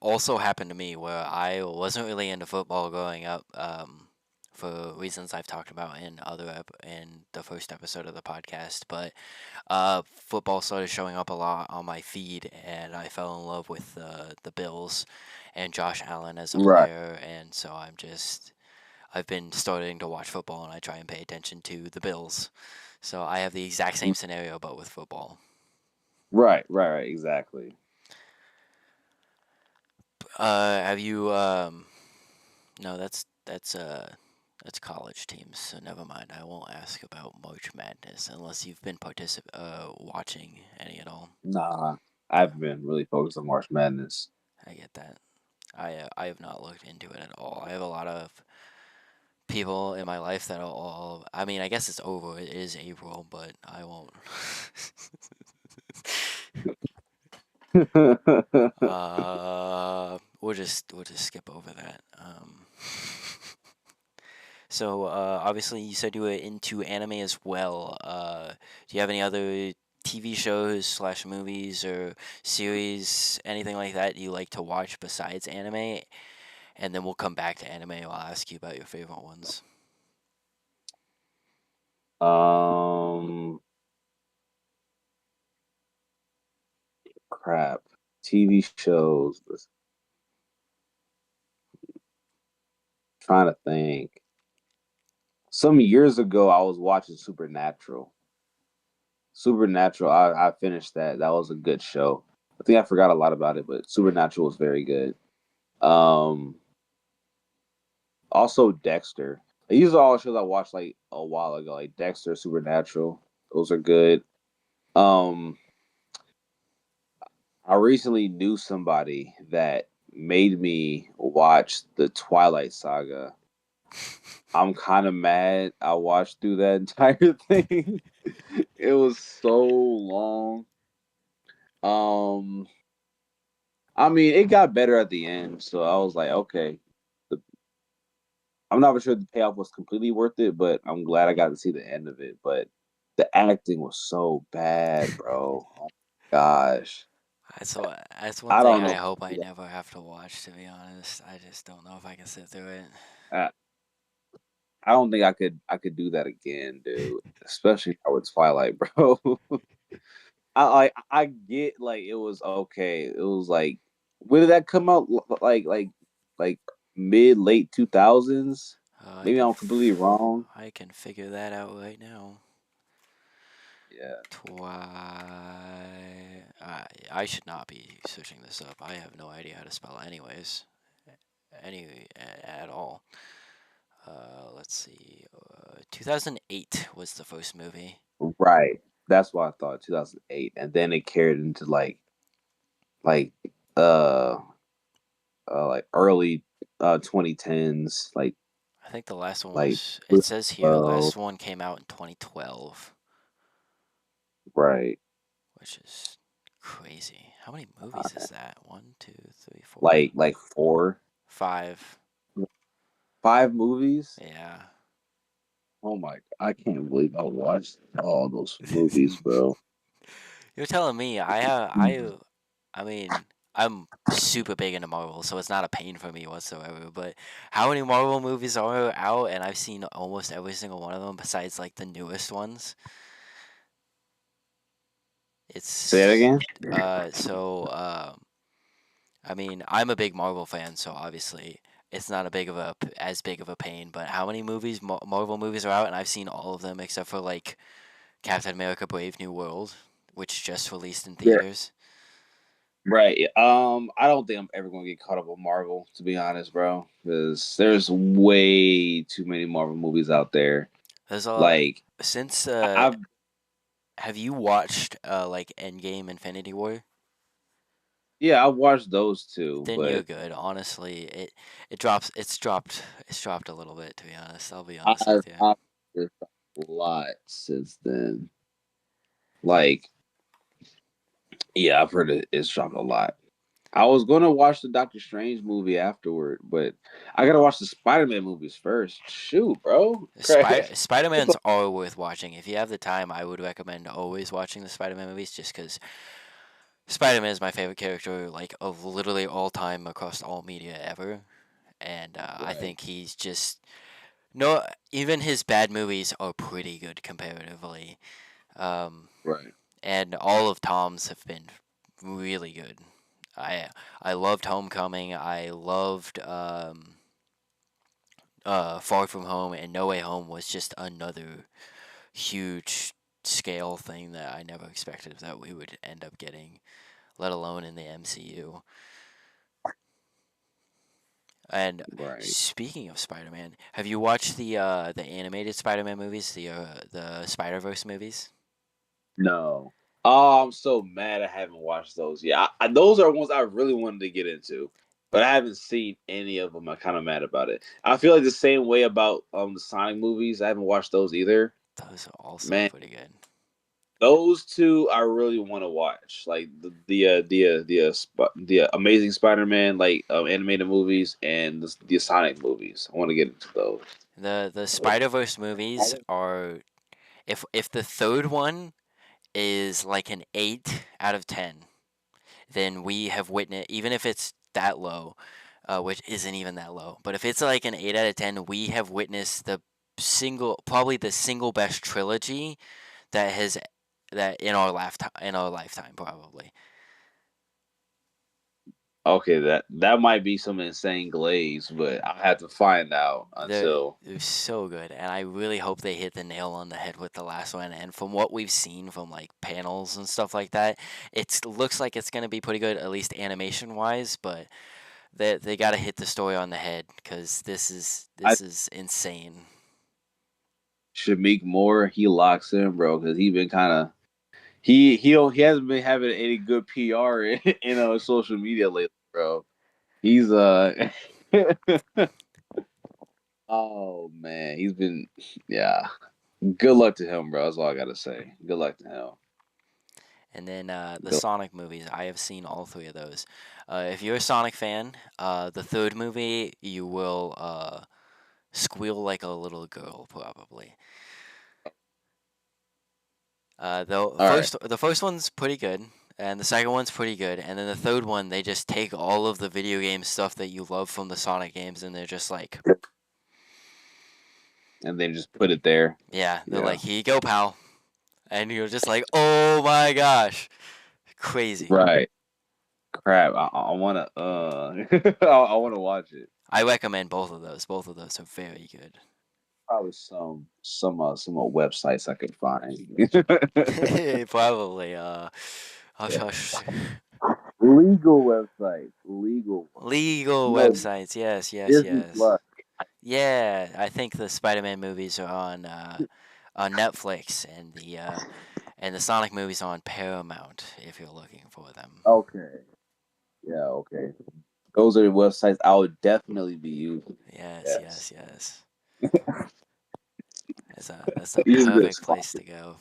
also happened to me where I wasn't really into football growing up, for reasons I've talked about in the first episode of the podcast. But football started showing up a lot on my feed, and I fell in love with the Bills and Josh Allen as a Right, player, and so I've been starting to watch football, and I try and pay attention to the Bills. So I have the exact same scenario, but with football. right, exactly. Have you No, that's college teams, so never mind. I won't ask about March Madness unless you've been watching any at all. Nah, I've been really focused on March Madness. I get that. I have not looked into it at all. I have a lot of people in my life that are all. I mean, I guess it's over. It is April, but I won't. We'll just skip over that. So obviously you said you were into anime as well. Do you have any other TV shows slash movies or series, anything like that you like to watch besides anime? And then we'll come back to anime. I'll ask you about your favorite ones. um, crap. TV shows. Trying to think. Some years ago, I was watching Supernatural. Supernatural. I finished that. That was a good show. I think I forgot a lot about it, but Supernatural was very good. Um, Also Dexter. These are all shows I watched like a while ago, like Dexter, Supernatural. Those are good. Um, I recently knew somebody that made me watch the Twilight Saga. I'm kind of mad I watched through that entire thing. It was so long. Um, I mean, it got better at the end, so I was like, okay. The, I'm not sure the payoff was completely worth it, but I'm glad I got to see the end of it. But the acting was so bad, bro. Oh my gosh. That's one I thing don't I know. hope I never have to watch. To be honest, I just don't know if I can sit through it. I, I don't think I could do that again, dude. Especially now with Twilight, bro. I get like it was okay. It was like when did that come out? Like mid late 2000s. Maybe I'm completely wrong. I can figure that out right now. Yeah. I should not be searching this up. I have no idea how to spell anyways. At all. Let's see. 2008 was the first movie. Right. That's what I thought, 2008. And then it carried into like uh like early 2010s, I think the last one like was. It says here, well, last one came out in 2012, right. which is crazy. How many movies is that? One, two, three, four, Like four. 5. Five movies. Yeah. Oh my! I can't believe I watched all those movies, bro. You're telling me I mean, I'm super big into Marvel, so it's not a pain for me whatsoever. But how many Marvel movies are out? And I've seen almost every single one of them, besides like the newest ones. Say it It's again. so I mean, I'm a big Marvel fan, so obviously it's not a big of a as big of a pain. But how many Marvel movies are out? And I've seen all of them except for like Captain America: Brave New World, which just released in Yeah. theaters. Right. I don't think I'm ever gonna get caught up with Marvel, to be honest, bro. Because there's way too many Marvel movies out there. There's a Like since I've have you watched like Endgame Infinity War? yeah, I've watched those two, Then you're but good. Honestly, it's dropped a little bit, to be honest. I'll be honest I've with you. I've watched a lot since then. Like, yeah, I've heard it's dropped a lot. I was gonna watch the Doctor Strange movie afterward, but I gotta watch the Spider-Man movies first. Shoot, bro. Craig. Spider-Man's all worth watching. If you have the time, I would recommend always watching the Spider-Man movies just because Spider-Man is my favorite character, like, of literally all time across all media ever. And I Right, think he's just no. Even his bad movies are pretty good comparatively. Um, right. and all of Tom's have been really good. I I loved Homecoming. I loved Far From Home, and No Way Home was just another huge scale thing that I never expected that we would end up getting, let alone in the MCU. And Right. speaking of Spider-Man, have you watched the animated Spider-Man movies, the Spider-Verse movies? No. Oh, I'm so mad I haven't watched those. Yeah, those are ones I really wanted to get into, but I haven't seen any of them. I'm kind of mad about it. I feel like the same way about the Sonic movies. I haven't watched those either. Those are also Man, pretty good. those two I really want to watch. Like the Amazing Spider-Man animated movies and the Sonic movies. I want to get into those. The Spider-Verse movies are if the third one is like an 8 out of 10, then we have witnessed, even if it's that low, which isn't even that low, but if it's like an 8 out of 10, we have witnessed probably the single best trilogy that has that in our lifetime probably. Okay, that might be some insane glaze, but I have to find out They're until they're so good, and I really hope they hit the nail on the head with the last one. And from what we've seen from like panels and stuff like that, it looks like it's gonna be pretty good, at least animation wise. But they got to hit the story on the head because I this is insane. Shamik Moore, he locks in, bro, because he been kind of he hasn't been having any good PR in social media lately, bro. He's oh man, he's been yeah. Good luck to him, bro. That's all I gotta say. Good luck to him. And then the Good. Sonic movies, I have seen all three of those. If you're a Sonic fan, the third movie you will squeal like a little girl probably. All right, The first one's pretty good, and the second one's pretty good, and then the third one they just take all of the video game stuff that you love from the Sonic games, and they're just like, and then just put it there. yeah, they're Yeah. like, here you go, pal, and you're just like, oh my gosh, crazy. Right. Crap. I wanna I wanna watch it. I recommend both of those. Both of those are very good. Probably some websites I could find. Probably. Hush, Yeah. hush. Legal websites, legal ones. Legal No, websites. Yes, yes, Disney yes. Plus. Yeah, I think the Spider-Man movies are on Netflix, and the Sonic movies are on Paramount if you're looking for them. Okay. Yeah, okay. Those are the websites I would definitely be using. Yes, Yes. yes, yes. That's a These are good perfect spots. place to go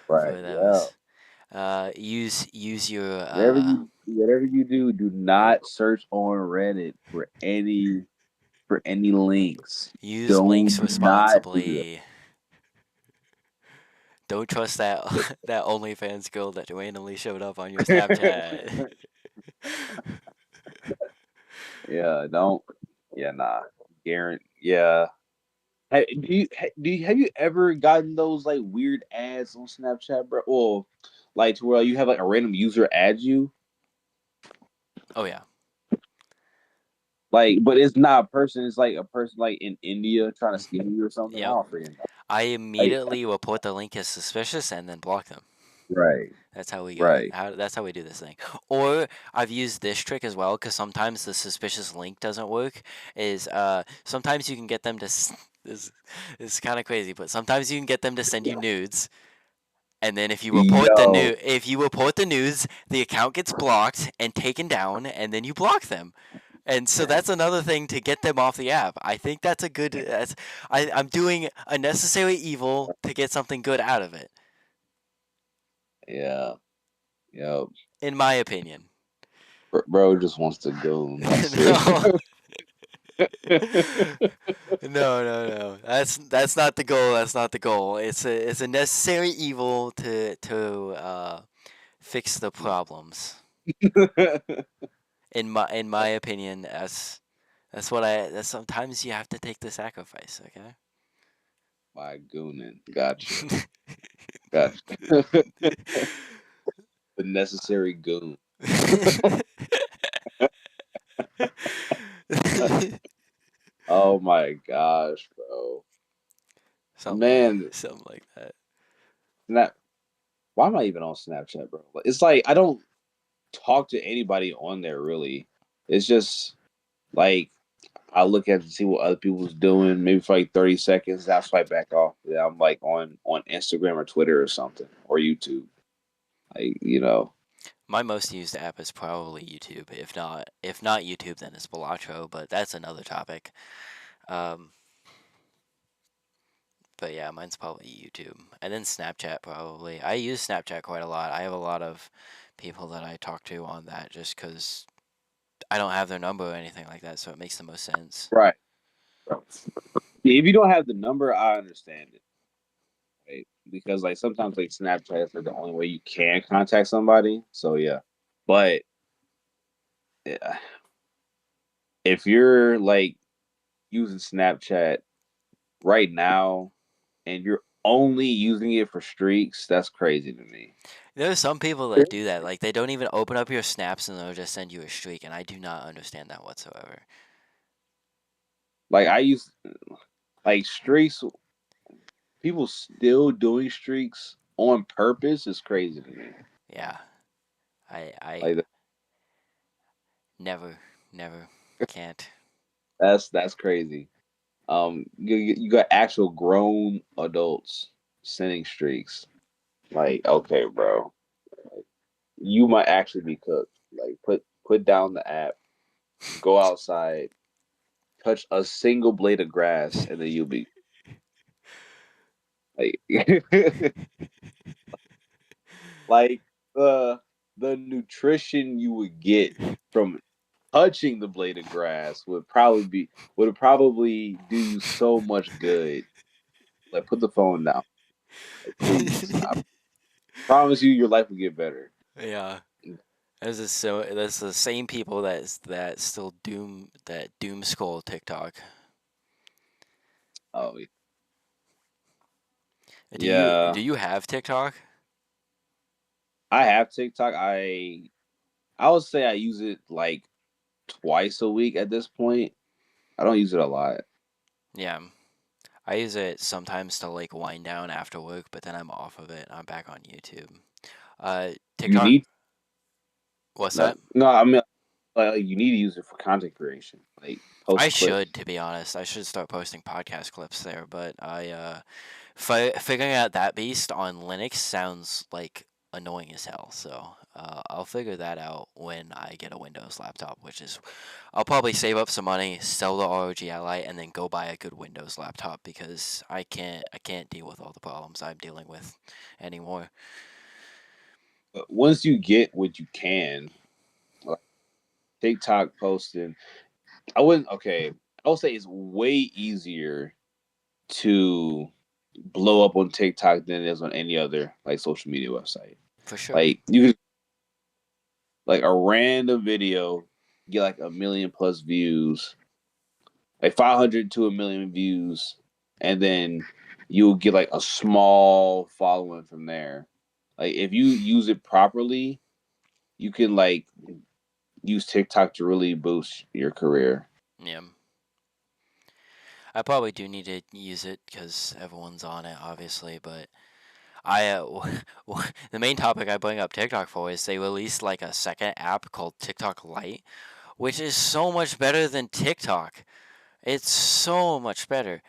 Right. for Yeah. those. Use your Wherever you whatever you do, do not search on Reddit for any links. Use Don't links do not do responsibly. Don't trust that that OnlyFans girl that randomly showed up on your Snapchat. that. Yeah, don't. Yeah, nah. Guarant. Yeah. Have you ever gotten those like weird ads on Snapchat, bro? Or like to where you have like a random user add you, Oh yeah. like, but it's not a person. It's like a person like in India trying to scam you or something. I Yep. don't freaking know. I Like, immediately report the link as suspicious and then block them. right, That's how we go. right. That's how we do this thing. Or I've used this trick as well because sometimes the suspicious link doesn't work. Is sometimes you can get them to this is kind of crazy, but sometimes you can get them to send you nudes, and then Yo, if you report the news, the account gets blocked and taken down, and then you block them. And so that's another thing to get them off the app. I think that's a good. I'm doing a necessary evil to get something good out of it, yeah, yo, in my opinion. bro just wants to go. That's it. No, no. That's not the goal. That's not the goal. It's a necessary evil to fix the problems. In my opinion, that's what I. That's sometimes you have to take the sacrifice. Okay. My goonin, gotcha, gotcha. The necessary goon. Oh my gosh, bro. Man, Something like that. Snap. Why am I even on Snapchat, bro? It's like I don't talk to anybody on there really. It's just like I look at to see what other people's doing, maybe for like 30 seconds. Then I swipe back off. Yeah, I'm like on Instagram or Twitter or something or YouTube. Like, My most used app is probably YouTube. If not YouTube, then it's Balatro. But that's another topic. Um, but yeah, mine's probably YouTube, and then Snapchat probably. I use Snapchat quite a lot. I have a lot of people that I talk to on that just because I don't have their number or anything like that, so it makes the most sense. right. Yeah, if you don't have the number, I understand it. Right? Because like sometimes like Snapchat is like the only way you can contact somebody. So yeah. But yeah, if you're like using Snapchat right now and you're only using it for streaks, that's crazy to me. There are some people that do that. Like they don't even open up your snaps and they'll just send you a streak, and I do not understand that whatsoever. Like I use like streaks, people still doing streaks on purpose is crazy to me. Yeah, I Like never, never can't. that's crazy. You got actual grown adults sending streaks. Like, okay, bro, you might actually be cooked. Like, put down the app, go outside, touch a single blade of grass, and then you'll be like, like the nutrition you would get from touching the blade of grass would probably do you so much good. Like, put the phone down, like, please. I promise you, your life will get better. Yeah. That's the same people that still doom scroll TikTok. Oh Do yeah, you have TikTok? I have TikTok. I would say I use it like twice a week at this point. I don't use it a lot. Yeah. I use it sometimes to like wind down after work, but then I'm off of it and I'm back on YouTube. Uh You TikTok need what's no, that? no. I mean, like you need to use it for content creation, like I post should, clips. to be honest. I should start posting podcast clips there, but figuring out that beast on Linux sounds like annoying as hell. So I'll figure that out when I get a Windows laptop, which is I'll probably save up some money, sell the ROG Ally, and then go buy a good Windows laptop because I can't deal with all the problems I'm dealing with anymore. But once you get what you can, TikTok posting. I wouldn't. Okay, I would say it's way easier to blow up on TikTok than it is on any other like social media website. For sure. Like you could like a random video get like a million plus views, like 500 to a million views, and then you'll get like a small following from there. Like if you use it properly, you can like use TikTok to really boost your career. Yeah. I probably do need to use it because everyone's on it, obviously. But the main topic I bring up TikTok for is they released like a second app called TikTok Lite, which is so much better than TikTok. It's so much better.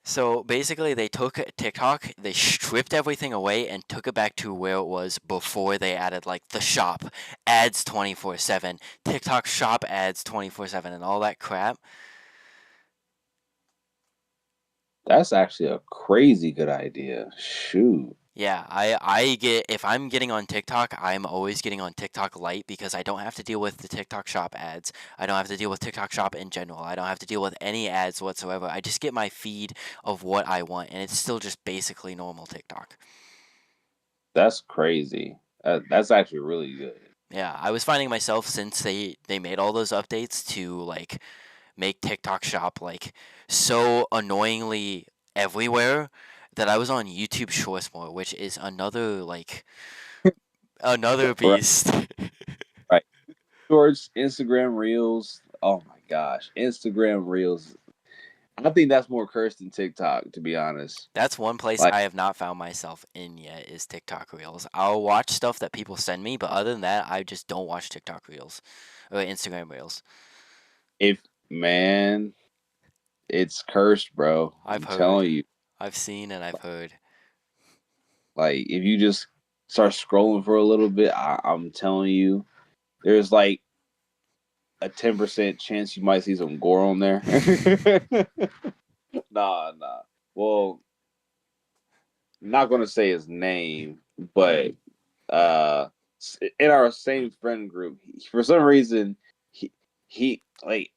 So basically, they took TikTok, they stripped everything away, and took it back to where it was before they added like the shop, ads 24/7, TikTok shop ads 24/7, and all that crap. That's actually a crazy good idea. Shoot. Yeah, I get if I'm getting on TikTok, I'm always getting on TikTok Lite because I don't have to deal with the TikTok Shop ads. I don't have to deal with TikTok Shop in general. I don't have to deal with any ads whatsoever. I just get my feed of what I want, and it's still just basically normal TikTok. That's crazy. That's actually really good. Yeah, I was finding myself since they made all those updates to like make TikTok Shop like so annoyingly everywhere that I was on YouTube Shorts more, which is another like another Right, beast. right. Shorts, Instagram Reels. Oh my gosh, Instagram Reels. I think that's more cursed than TikTok, to be honest. That's one place Like I have not found myself in yet is TikTok Reels. I'll watch stuff that people send me, but other than that, I just don't watch TikTok Reels or Instagram Reels. if man, it's cursed, bro. I've I'm heard, telling you. I've seen, and I've heard. Like if you just start scrolling for a little bit, I'm telling you, there's like a 10% chance you might see some gore on there. Nah. Well, I'm not gonna say his name, but uh, in our same friend group, for some reason, he he like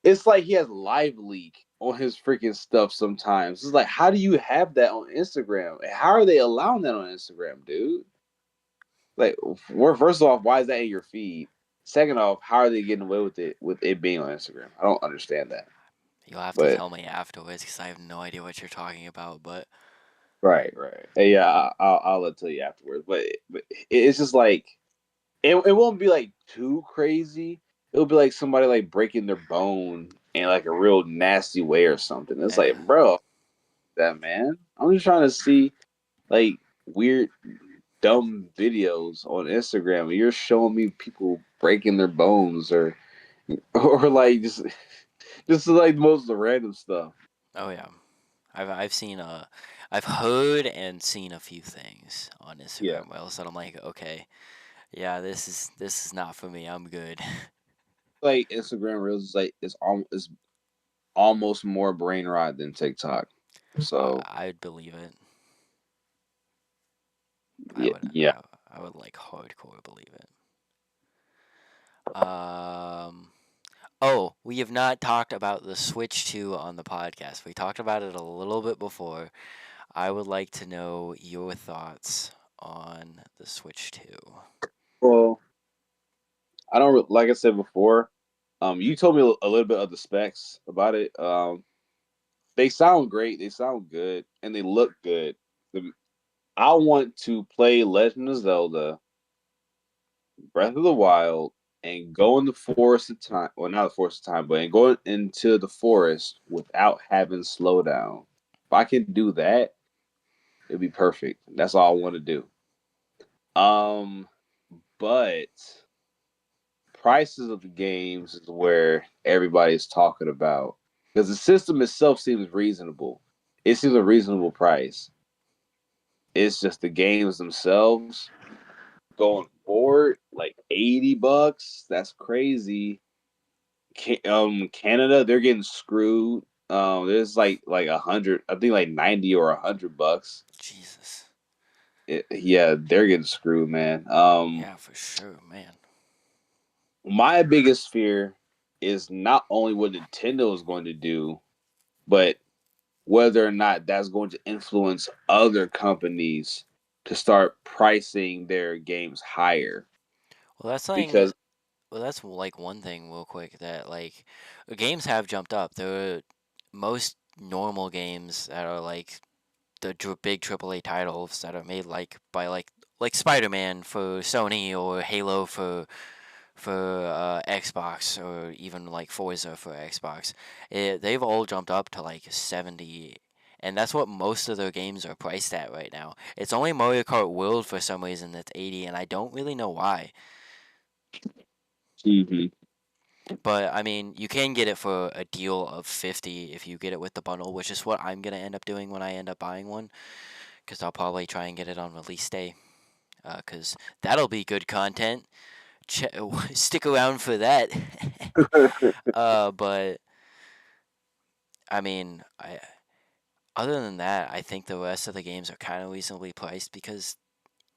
it's like he has live leak on his freaking stuff sometimes. It's like, how do you have that on Instagram? How are they allowing that on Instagram, dude? Like, first off, why is that in your feed? Second off, how are they getting away with it being on Instagram? I don't understand that. You'll have to But tell me afterwards because I have no idea what you're talking about. But right. Hey, yeah, I'll tell you afterwards. But it's just like it won't be like too crazy. It'll be like somebody like breaking their bone in like a real nasty way or something. It's like, yeah, bro, that man. I'm just trying to see like weird, dumb videos on Instagram. And you're showing me people breaking their bones or like just like most of the random stuff. oh yeah, I've seen I've heard and seen a few things on Yeah, Instagram Reels that I'm like, okay, yeah, this is not for me. I'm good. like Instagram Reels is like it's almost more brain rot than TikTok. So I'd believe it. I yeah, would yeah. I would like hardcore believe it. Um. Oh, we have not talked about the Switch 2 on the podcast. We talked about it a little bit before. I would like to know your thoughts on the Switch 2. Well, I don't like I said before. You told me a little bit of the specs about it. They sound great. They sound good, and they look good. I want to play Legend of Zelda, Breath of the Wild, and go in the forest of time. Well, not the forest of time, but and go into the forest without having slowdown. If I can do that, it'd be perfect. That's all I want to do. Um, but prices of the games is where everybody's talking about because the system itself seems reasonable. It seems a reasonable price. It's just the games themselves going forward, like $80. That's crazy. Canada, they're getting screwed. There's like 100, I think like 90 or $100. Jesus. Yeah, they're getting screwed, man. Yeah, for sure, man. My biggest fear is not only what Nintendo is going to do, but whether or not that's going to influence other companies to start pricing their games higher. Well, that's something. Because Well, that's like one thing real quick that like games have jumped up. There are most normal games that are like the big AAA titles that are made like by like Spider-Man for Sony or Halo for Xbox or even like Forza for Xbox. They've all jumped up to like 70, and that's what most of their games are priced at right now. It's only Mario Kart World for some reason that's 80, and I don't really know why. Mhm. But I mean, you can get it for a deal of 50 if you get it with the bundle, which is what I'm gonna end up doing when I end up buying one, because I'll probably try and get it on release day, because that'll be good content. Stick around for that. But I mean, other than that, I think the rest of the games are kind of reasonably priced because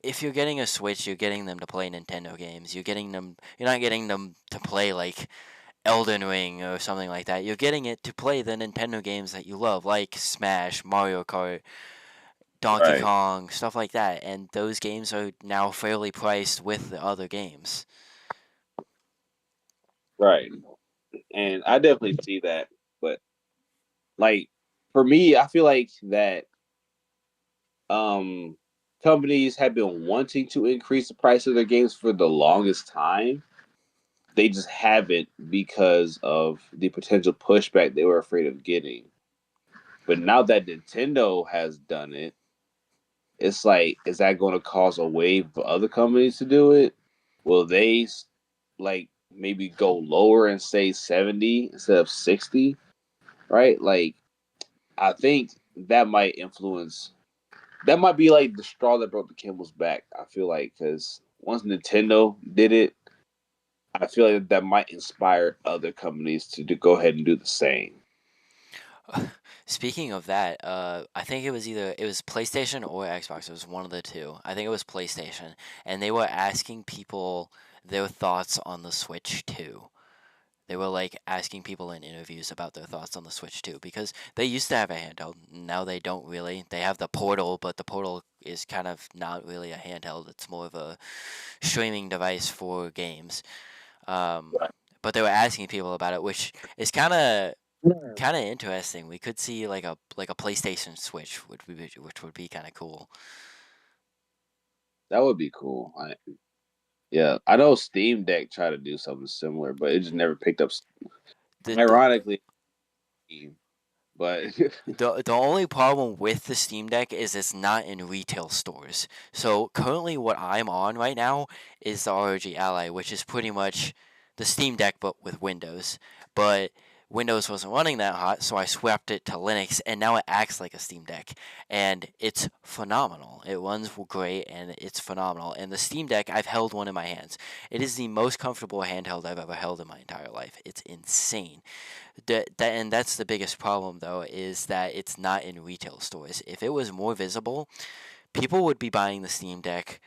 if you're getting a Switch, you're getting them to play Nintendo games. You're not getting them to play like Elden Ring or something like that. You're getting it to play the Nintendo games that you love, like Smash, Mario Kart, Donkey Right, Kong, stuff like that. And those games are now fairly priced with the other games. right. And I definitely see that. But like for me, I feel like that um companies have been wanting to increase the price of their games for the longest time. They just haven't because of the potential pushback they were afraid of getting. But now that Nintendo has done it, it's like, is that going to cause a wave for other companies to do it? Will they like maybe go lower and say 70 instead of 60? Right? Like, I think that might influence. That might be like the straw that broke the camel's back. I feel like because once Nintendo did it, I feel like that might inspire other companies to go ahead and do the same. Speaking of that, I think it was PlayStation or Xbox. It was one of the two. I think it was PlayStation, and they were asking people their thoughts on the Switch 2. They were like asking people in interviews about their thoughts on the Switch 2 because they used to have a handheld. Now they don't really. They have the Portal, but the Portal is kind of not really a handheld. It's more of a streaming device for games. Um, but they were asking people about it, which is kind of interesting. We could see like a PlayStation Switch, which would be kind of cool. That would be cool. Yeah, I know Steam Deck tried to do something similar, but it just never picked up. The Ironically, Steam, but the only problem with the Steam Deck is it's not in retail stores. So currently, what I'm on right now is the ROG Ally, which is pretty much the Steam Deck but with Windows. But Windows wasn't running that hot, so I swapped it to Linux, and now it acts like a Steam Deck, and it's phenomenal. It runs great, and it's phenomenal. And the Steam Deck, I've held one in my hands. It is the most comfortable handheld I've ever held in my entire life. It's insane. And that's the biggest problem though is that it's not in retail stores. If it was more visible, people would be buying the Steam Deck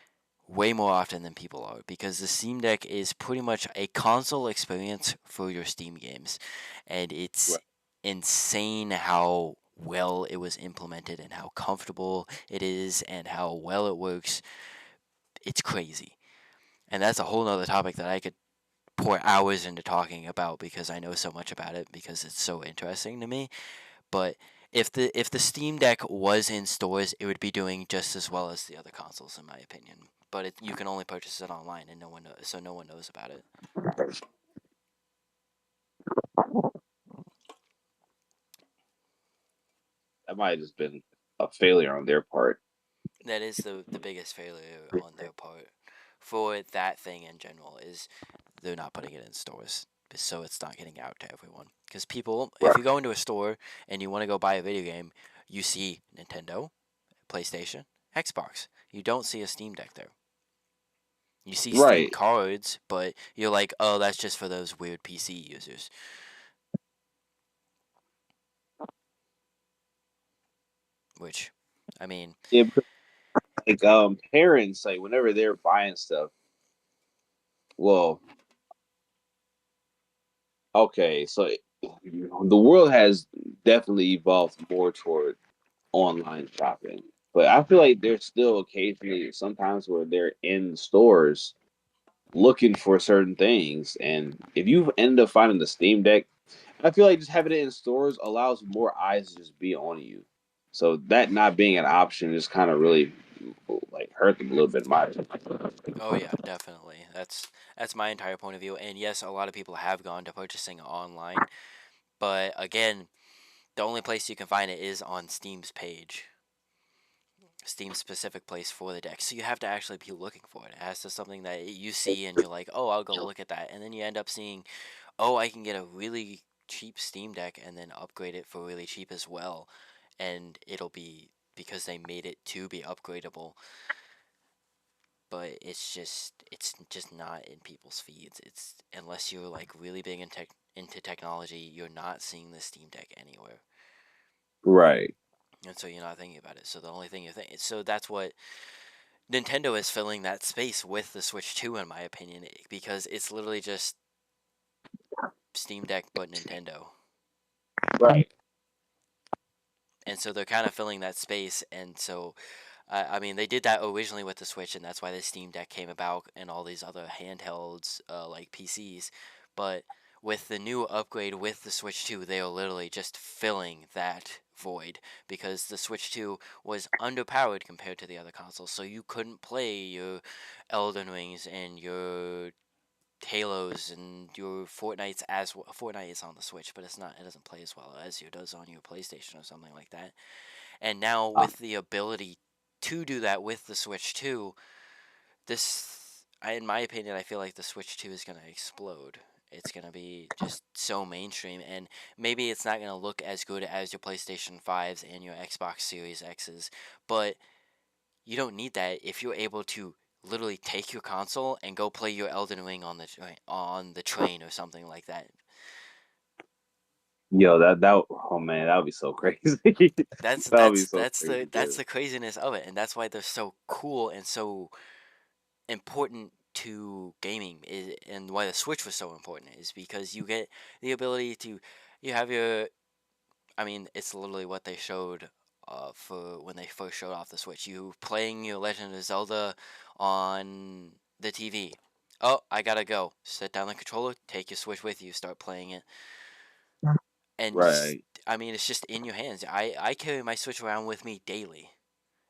way more often than people are because the Steam Deck is pretty much a console experience for your Steam games, and it's right, insane how well it was implemented and how comfortable it is and how well it works. It's crazy. And that's a whole nother topic that I could pour hours into talking about because I know so much about it because it's so interesting to me. But if the Steam Deck was in stores, it would be doing just as well as the other consoles, in my opinion. But you can only purchase it online, and no one knows about it. that might have just been a failure on their part. That is the biggest failure on their part for that thing in general is they're not putting it in stores, so it's not getting out to everyone. Because people, if Right. you go into a store and you want to go buy a video game, you see Nintendo, PlayStation, Xbox. You don't see a Steam Deck there. You see Steam Right. cards, but you're like, oh, that's just for those weird PC users. Which, I mean, Yeah, because like parents like whenever they're buying stuff, well, Okay, so the world has definitely evolved more toward online shopping, but I feel like there's still occasionally sometimes where they're in stores looking for certain things, and if you end up finding the Steam Deck, I feel like just having it in stores allows more eyes to just be on you. So that not being an option just kind of really like hurt them a little bit. In my opinion. Oh yeah, definitely. That's my entire point of view. And yes, a lot of people have gone to purchasing online, but again, the only place you can find it is on Steam's page. Steam's specific place for the deck. So you have to actually be looking for it. It has to something that you see and you're like, "Oh, I'll go look at that." And then you end up seeing, "Oh, I can get a really cheap Steam Deck and then upgrade it for really cheap as well." And it'll be because they made it to be upgradable, but it's just not in people's feeds. It's unless you're like really big into technology, you're not seeing the Steam Deck anywhere, Right, and so you're not thinking about it. So the only thing you're thinking, so that's what Nintendo is filling that space with the Switch 2, in my opinion, because it's literally just Steam Deck but Nintendo. right. And so they're kind of filling that space, and so I mean, they did that originally with the Switch, and that's why the Steam Deck came about and all these other handhelds like PCs. But with the new upgrade with the Switch 2, they are literally just filling that void because the Switch 2 was underpowered compared to the other consoles, so you couldn't play your Elden Rings and your Halos and your Fortnite's as well. Fortnite is on the Switch, but it's not. It doesn't play as well as it does on your PlayStation or something like that. And now Uh, with the ability to do that with the Switch 2, in my opinion, I feel like the Switch 2 is going to explode. It's going to be just so mainstream, and maybe it's not going to look as good as your PlayStation 5s and your Xbox Series X's, but you don't need that if you're able to literally take your console and go play your Elden Ring on the train or something like that. Yo, that oh man, that would be so crazy. That's That would be that's so that's crazy the that's good. the craziness of it, and that's why they're so cool and so important to gaming and why the Switch was so important is because you get the ability to you have your I mean it's literally what they showed for when they first showed off the Switch. You playing your Legend of Zelda on the TV. Oh, I gotta go. Set down the controller, take your Switch with you, start playing it, and Right, I mean it's just in your hands. I carry my Switch around with me daily.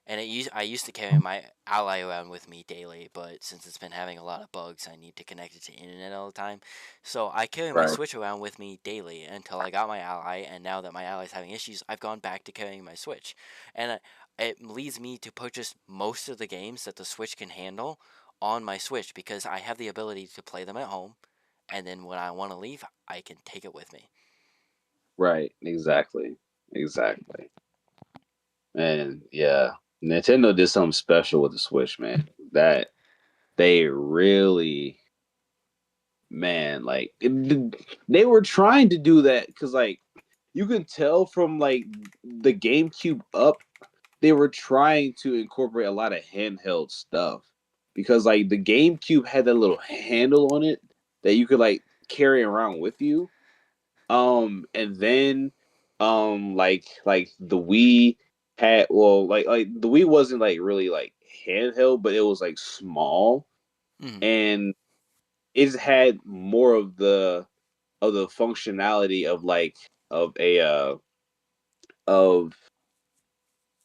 And I used to carry my Ally around with me daily, but since it's been having a lot of bugs, I need to connect it to internet all the time. So I carry my right, Switch around with me daily until I got my Ally, and now that my Ally's having issues, I've gone back to carrying my Switch. And it leads me to purchase most of the games that the Switch can handle on my Switch because I have the ability to play them at home, and then when I want to leave, I can take it with me. right. Exactly, exactly. And yeah, Nintendo did something special with the Switch, man. That they really, man, like they were trying to do that because like you can tell from like the GameCube up, they were trying to incorporate a lot of handheld stuff because like the GameCube had that little handle on it that you could like carry around with you. And then like the Wii had like the Wii wasn't like really like handheld, but it was like small Mm. and it had more of the functionality of like of a of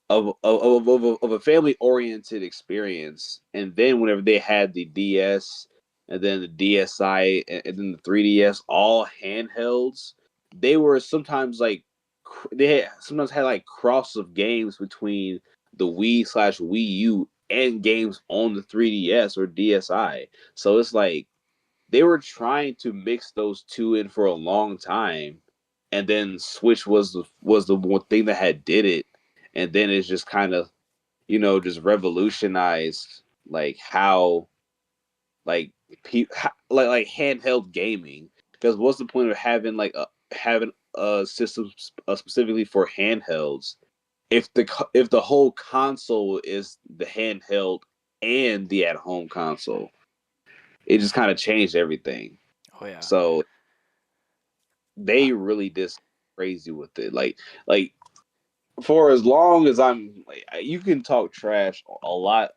of a family oriented experience. And then whenever they had the DS and then the DSi and then the 3DS, all handhelds, they were sometimes like they sometimes had like cross of games between the Wii/Wii U and games on the 3DS or DSi. So it's like they were trying to mix those two in for a long time, and then Switch was the one thing that had did it, and then it's just kind of just revolutionized like how like like handheld gaming. Because what's the point of having a system specifically for handhelds if the whole console is the handheld and the at home console? It just kind of changed everything. Oh yeah. So Uh, they really just crazy with it. Like for as long as I'm like, you can talk trash a lot,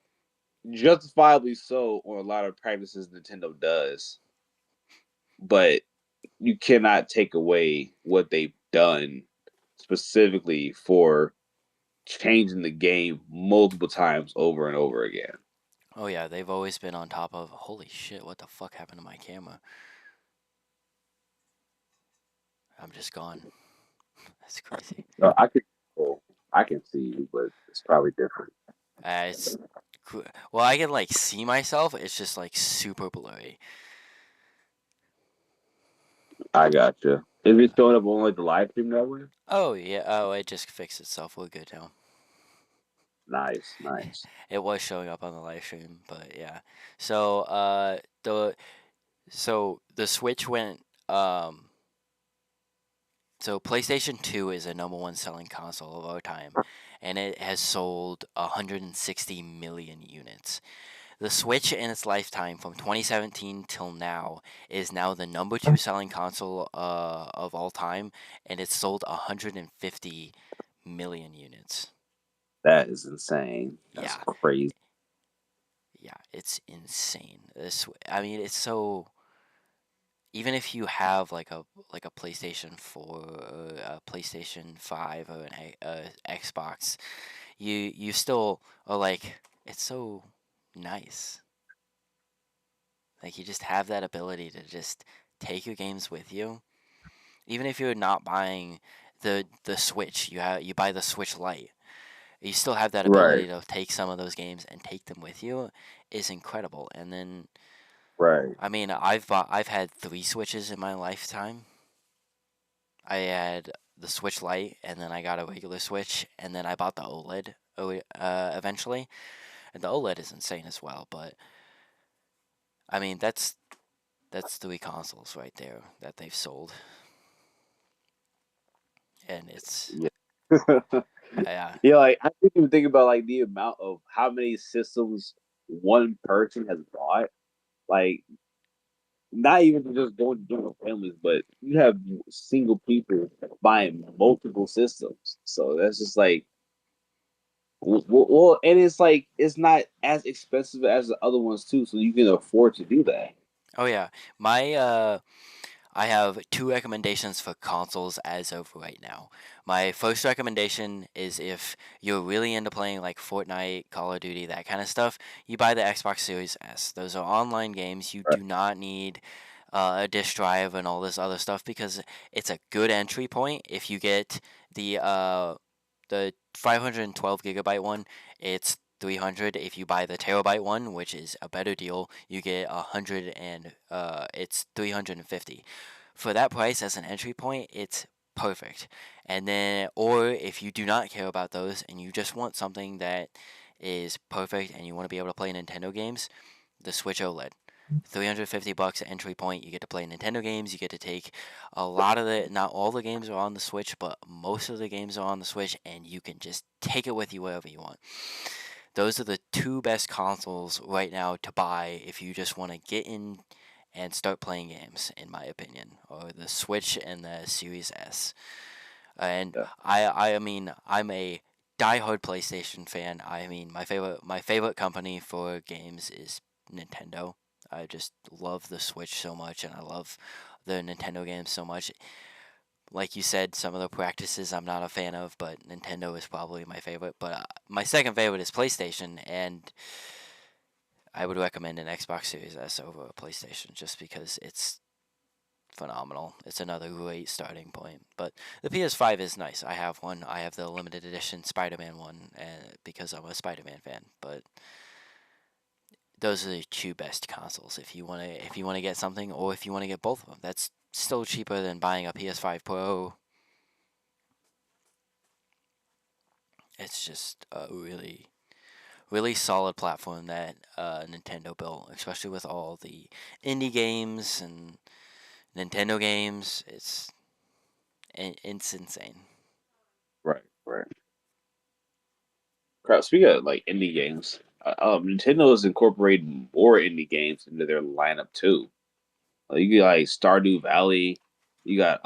justifiably so, on a lot of practices Nintendo does, but you cannot take away what they've done specifically for changing the game multiple times over and over again. oh yeah, they've always been on top of. Holy shit! What the fuck happened to my camera? I'm just gone. That's crazy. So well, I can see you, but it's probably different. It's well, I can like see myself. It's just like super blurry. I gotcha. Is it showing up on like the live stream that way? Oh yeah. Oh, it just fixed itself. We're good now. Nice, nice. It was showing up on the live stream, but yeah. So the Switch went so PlayStation 2 is the number one selling console of our time, and it has sold 160 million units. The Switch in its lifetime from 2017 till now is now the number two selling console of all time, and it's sold 150 million units. That is insane. That's Yeah, crazy. yeah, it's insane. I mean, it's so. Even if you have like a PlayStation 4 or a PlayStation 5 or Xbox, you still are like it's so nice. Like you just have that ability to just take your games with you. Even if you're not buying the Switch, you buy the Switch Lite. You still have that Right, ability to take some of those games and take them with you is incredible. And then right. I mean, I've had 3 Switches in my lifetime. I had the Switch Lite, and then I got a regular Switch, and then I bought the OLED eventually. And the OLED is insane as well, but I mean that's 3 consoles right there that they've sold, and it's Yeah. yeah. Yeah, like I didn't even think about like the amount of how many systems one person has bought. Like not even just going to general families, but you have single people buying multiple systems. So that's just like, well, and it's like it's not as expensive as the other ones too, so you can afford to do that. Oh yeah, my I have 2 recommendations for consoles as of right now. My first recommendation is if you're really into playing like Fortnite, Call of Duty, that kind of stuff, you buy the Xbox Series S. Those are online games. You Right. do not need a disk drive and all this other stuff because it's a good entry point. If you get the 512 gigabyte one, it's 300. If you buy the terabyte one, which is a better deal, you get 100 and it's 350. For that price as an entry point, it's perfect. And then, or if you do not care about those and you just want something that is perfect and you want to be able to play Nintendo games, the Switch OLED. $350 entry point. You get to play Nintendo games. You get to take a lot of not all the games are on the Switch, but most of the games are on the Switch, and you can just take it with you wherever you want. Those are the 2 best consoles right now to buy if you just want to get in and start playing games, in my opinion, or the Switch and the Series S. And Yeah. I mean, I'm a diehard PlayStation fan. I mean, my favorite company for games is Nintendo. I just love the Switch so much, and I love the Nintendo games so much. Like you said, some of the practices I'm not a fan of, but Nintendo is probably my favorite. But my second favorite is PlayStation, and I would recommend an Xbox Series S over a PlayStation just because it's phenomenal. It's another great starting point. But the PS5 is nice. I have one. I have the limited edition Spider-Man one, and because I'm a Spider-Man fan. But those are the 2 best consoles if you wanna get something, or if you wanna get both of them. That's still cheaper than buying a PS5 Pro. It's just a really solid platform that Nintendo built, especially with all the indie games and Nintendo games. It's insane. Right, right. Crap. Speaking of like indie games, Nintendo is incorporating more indie games into their lineup too. Like, you get like Stardew Valley. You got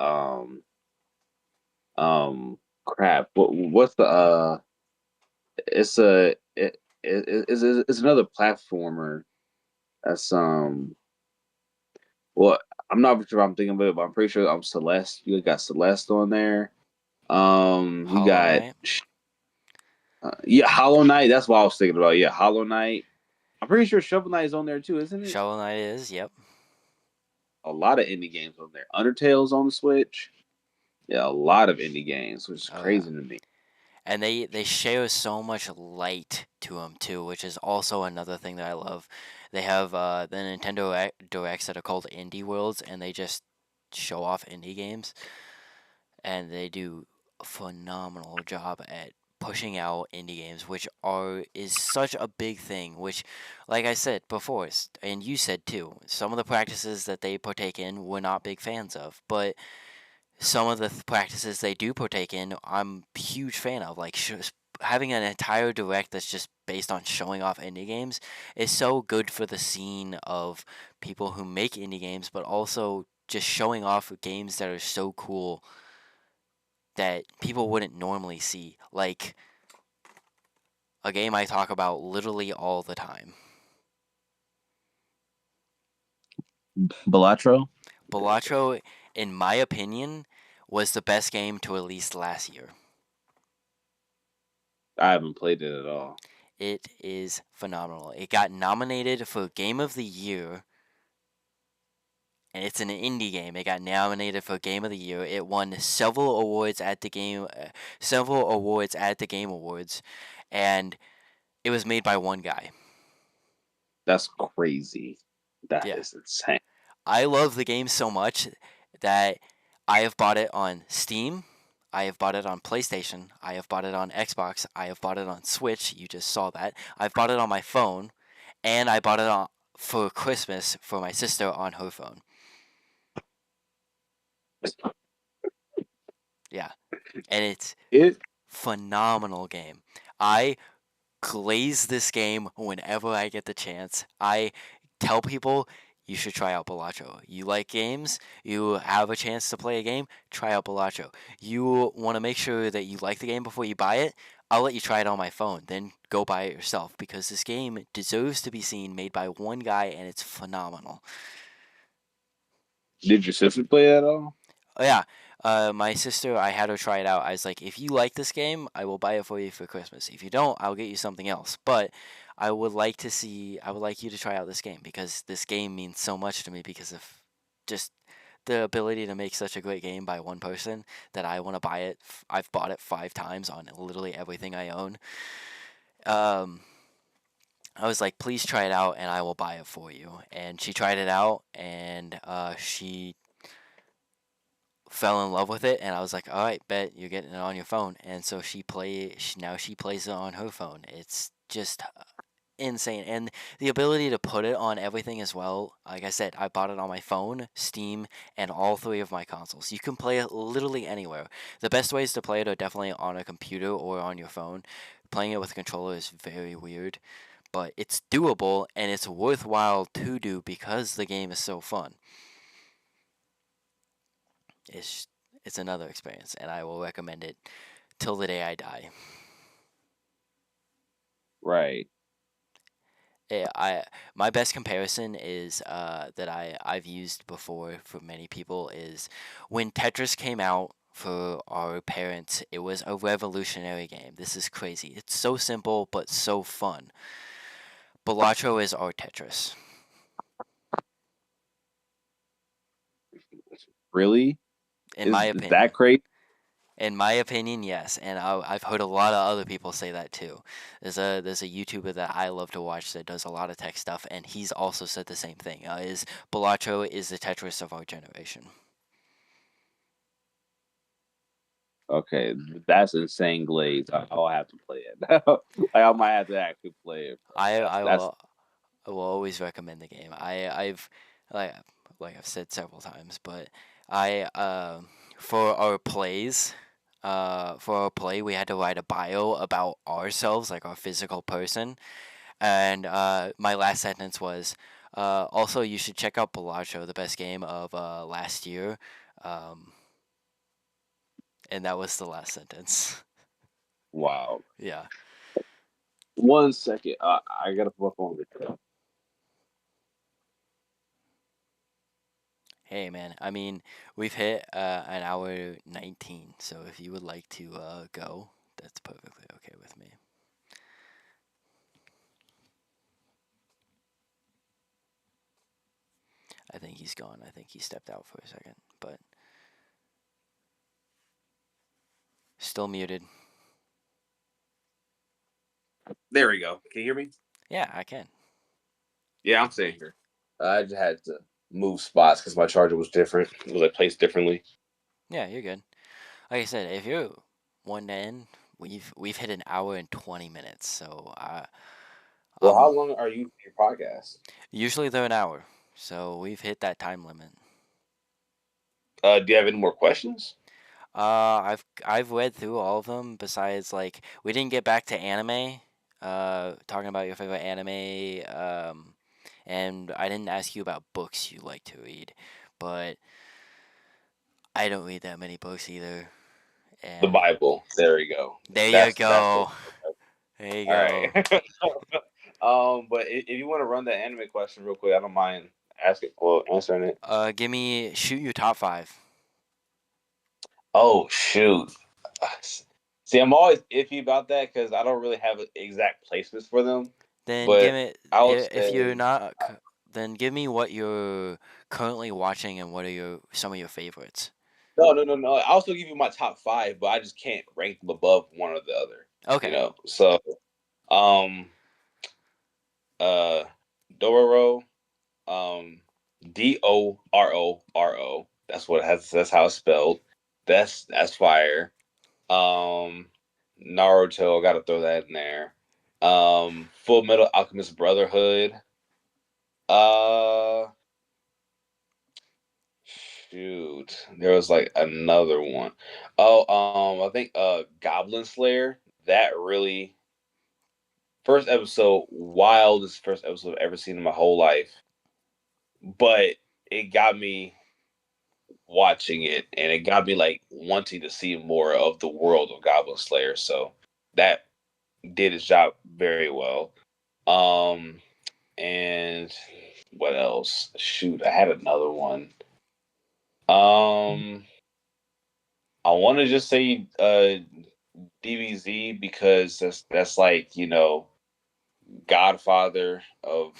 crap. What's the it's a it's another platformer that's well, I'm not sure if I'm thinking of it, but I'm pretty sure I'm Celeste. You got Celeste on there. You Hollow got Knight. yeah, Hollow Knight. That's what I was thinking about. Yeah, Hollow Knight. I'm pretty sure Shovel Knight is on there too, isn't it? Shovel Knight is, yep. A lot of indie games on there. Undertale's on the Switch. Yeah, a lot of indie games, which is Oh yeah. crazy to me. And they share so much light to them too, which is also another thing that I love. They have the Nintendo Directs that are called Indie Worlds, and they just show off indie games, and they do a phenomenal job at pushing out indie games, which are is such a big thing. Which, like I said before, and you said too, some of the practices that they partake in, we're not big fans of, but some of the practices they do partake in, I'm a huge fan of. Like having an entire direct that's just based on showing off indie games is so good for the scene of people who make indie games, but also just showing off games that are so cool that people wouldn't normally see. Like a game I talk about literally all the time. Balatro? Balatro, in my opinion, was the best game to release last year. I haven't played it at all. It is phenomenal. It got nominated for Game of the Year, and it's an indie game. It got nominated for Game of the Year. It won several awards at the Game Awards, and it was made by one guy. That's crazy. That Yeah, is insane. I love the game so much that I have bought it on Steam. I have bought it on PlayStation. I have bought it on Xbox. I have bought it on Switch. You just saw that. I've bought it on my phone, and I bought it on for Christmas for my sister on her phone. Yeah, and it's It phenomenal game. I glaze this game whenever I get the chance. I tell people you should try out Balatro. You like games, you have a chance to play a game, try out Balatro. You want to make sure that you like the game before you buy it, I'll let you try it on my phone. Then go buy it yourself because this game deserves to be seen, made by one guy, and it's phenomenal. did your sister play it at all? Oh yeah, my sister, I had her try it out. I was like, if you like this game, I will buy it for you for Christmas. If you don't, I'll get you something else. But I would like you to try out this game because this game means so much to me because of just the ability to make such a great game by one person that I want to buy it. I've bought it 5 times on literally everything I own. Um, I was like, please try it out and I will buy it for you. And she tried it out and she fell in love with it, and I was like, all right, bet you're getting it on your phone. And so now she plays it on her phone. It's just insane, and the ability to put it on everything as well. Like I said, I bought it on my phone, Steam, and all three of my consoles. You can play it literally anywhere. The best ways to play it are definitely on a computer or on your phone. Playing it with a controller is very weird, but it's doable and it's worthwhile to do because the game is so fun. It's it's another experience, and I will recommend it till the day I die. Right. I my best comparison is that I've used before for many people is when Tetris came out for our parents. It was a revolutionary game. This is crazy. It's so simple but so fun. Balatro is our Tetris, Really? in my Is that opinion. crazy? In my opinion, yes, and I've heard a lot of other people say that too. There's a YouTuber that I love to watch that does a lot of tech stuff, and he's also said the same thing. Is Balatro is the Tetris of our generation. Okay, that's insane glaze. I'll have to play it. Like I might have to actually play it, bro. I That's I that's will I will always recommend the game. I've like like I've said several times, but I for our plays. For our play, we had to write a bio about ourselves, like our physical person, and my last sentence was, also you should check out Bellagio, the best game of last year. Um, and that was the last sentence. Wow. Yeah. 1 second. I gotta put my phone down. Hey man, I mean, we've hit an hour 19, so if you would like to go, that's perfectly okay with me. I think he's gone. I think he stepped out for a second, but still muted. There we go. Can you hear me? Yeah, I can. Yeah, I'm staying here. I just had to move spots because my charger was different. It was like placed differently. Yeah, you're good. Like I said, if you're one to end, we've hit an hour and 20 minutes. So Well, how um, long are you your podcast? usually they're an hour, so we've hit that time limit. Do you have any more questions? I've read through all of them. Besides, like we didn't get back to anime. Talking about your favorite anime. And I didn't ask you about books you like to read, but I don't read that many books either. The And Bible. There we go. there you That's the go. There you all right. go. But if you want to run that anime question real quick, I don't mind asking. Well, answering it. Give me shoot your top five. Oh shoot. See, I'm always iffy about that because I don't really have exact placements for them. Then give But it I would if you're say not. Then give me what you're currently watching and what are your some of your favorites. no, no, no, no. I also give you my top five, but I just can't rank them above one or the other. You Okay. know. So, um, uh, Dororo, um, Dororo. That's how it's spelled. That's fire. Um, Naruto, got to throw that in there. Full Metal Alchemist Brotherhood. Uh, Shoot, there was like another one. Oh, I think Goblin Slayer. That really first episode, wildest first episode I've ever seen in my whole life. But it got me watching it, and it got me like wanting to see more of the world of Goblin Slayer. So that did its job very well. Um, and what else? Shoot, I had another one. Um, I want to just say DBZ because that's like Godfather of.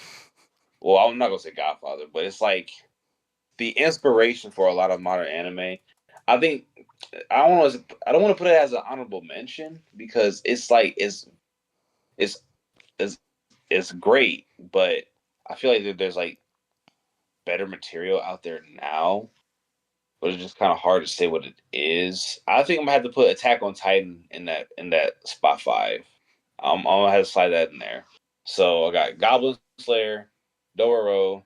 Well, I'm not gonna say Godfather, but it's like the inspiration for a lot of modern anime. I think I don't want to put it as an honorable mention because it's like it's it's it's great, but I feel like there's like better material out there now, but it's just kind of hard to say what it is. I think I'm gonna have to put Attack on Titan in that spot five. I'm gonna have to slide that in there. So I got Goblin Slayer, Dororo,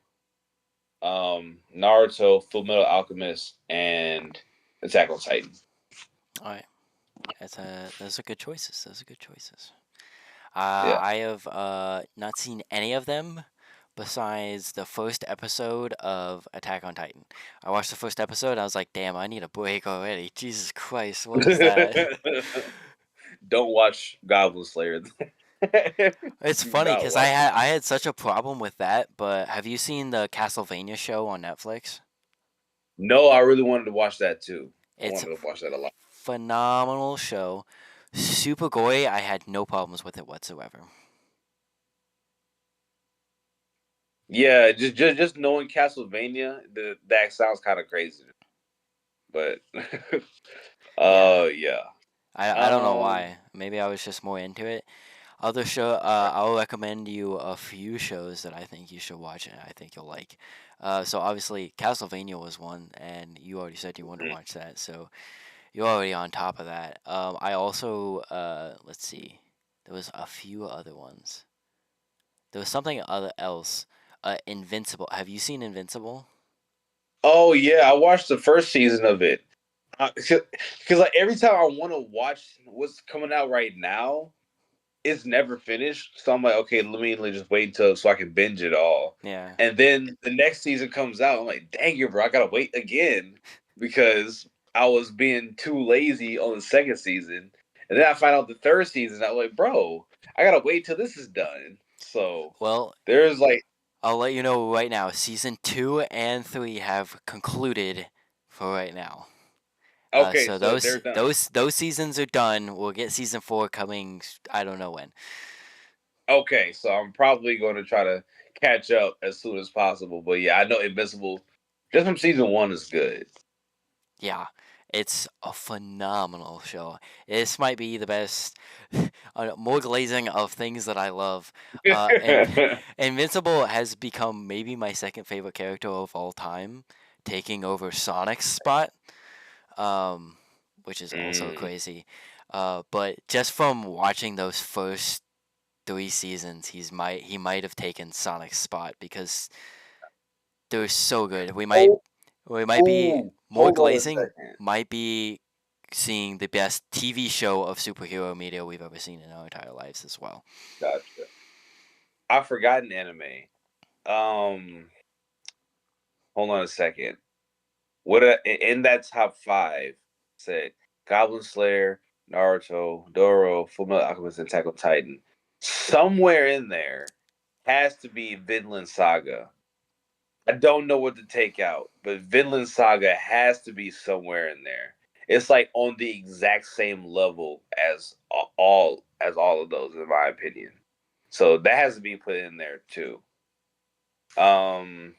Naruto, Full Metal Alchemist, and Attack on Titan. All right. Those are good choices. Those are good choices. Yeah. I have not seen any of them besides the first episode of Attack on Titan. I watched the first episode. I was like, damn, I need a break already. Jesus Christ, what is that? Don't watch Goblin Slayer. It's Do funny not because watch it. I had such a problem with that. But have you seen the Castlevania show on Netflix? No, I really wanted to watch that too. I It's a wanted to watch that a lot. phenomenal show. Super gory. I had no problems with it whatsoever. Yeah, just knowing Castlevania, that sounds kind of crazy, but Yeah, yeah. I don't know Um, why. Maybe I was just more into it. Other show, I'll recommend you a few shows that I think you should watch and I think you'll like. So obviously Castlevania was one, and you already said you wanted to mhm. watch that, so you're already on top of that. I also, let's see, there was a few other ones. There was something other else. Invincible. Have you seen Invincible? Oh yeah, I watched the first season of it. Because like every time I want to watch what's coming out right now, it's never finished. So I'm like, okay, let me just wait until so I can binge it all. Yeah. And then the next season comes out. I'm like, dang it, bro, I gotta wait again. because I was being too lazy on the second season, and then I find out the third season. I'm like, bro, I gotta wait till this is done. So Well, there's like, I'll let you know right now. Season 2 and 3 have concluded for right now. okay, So so those they're done. those those seasons are done. We'll get season 4 coming. I don't know when. Okay, so I'm probably going to try to catch up as soon as possible. But yeah, I know Invincible just from season one is good. Yeah, it's a phenomenal show. This might be the best, more glazing of things that I love. And Invincible has become maybe my second favorite character of all time, taking over Sonic's spot, um, which is also Mm. crazy. But just from watching those first 3 seasons, he might have taken Sonic's spot because they're so good. Oh, We might be ooh, more hold on a glazing, second. might be seeing the best TV show of superhero media we've ever seen in our entire lives as well. Gotcha. I've forgotten anime. Um, hold on a second. In that top five? Said Goblin Slayer, Naruto, Doro, Fullmetal Alchemist, and Attack on Titan. Somewhere in there has to be Vinland Saga. I don't know what to take out, but Vinland Saga has to be somewhere in there. It's like on the exact same level as all of those, in my opinion. So that has to be put in there too. Um,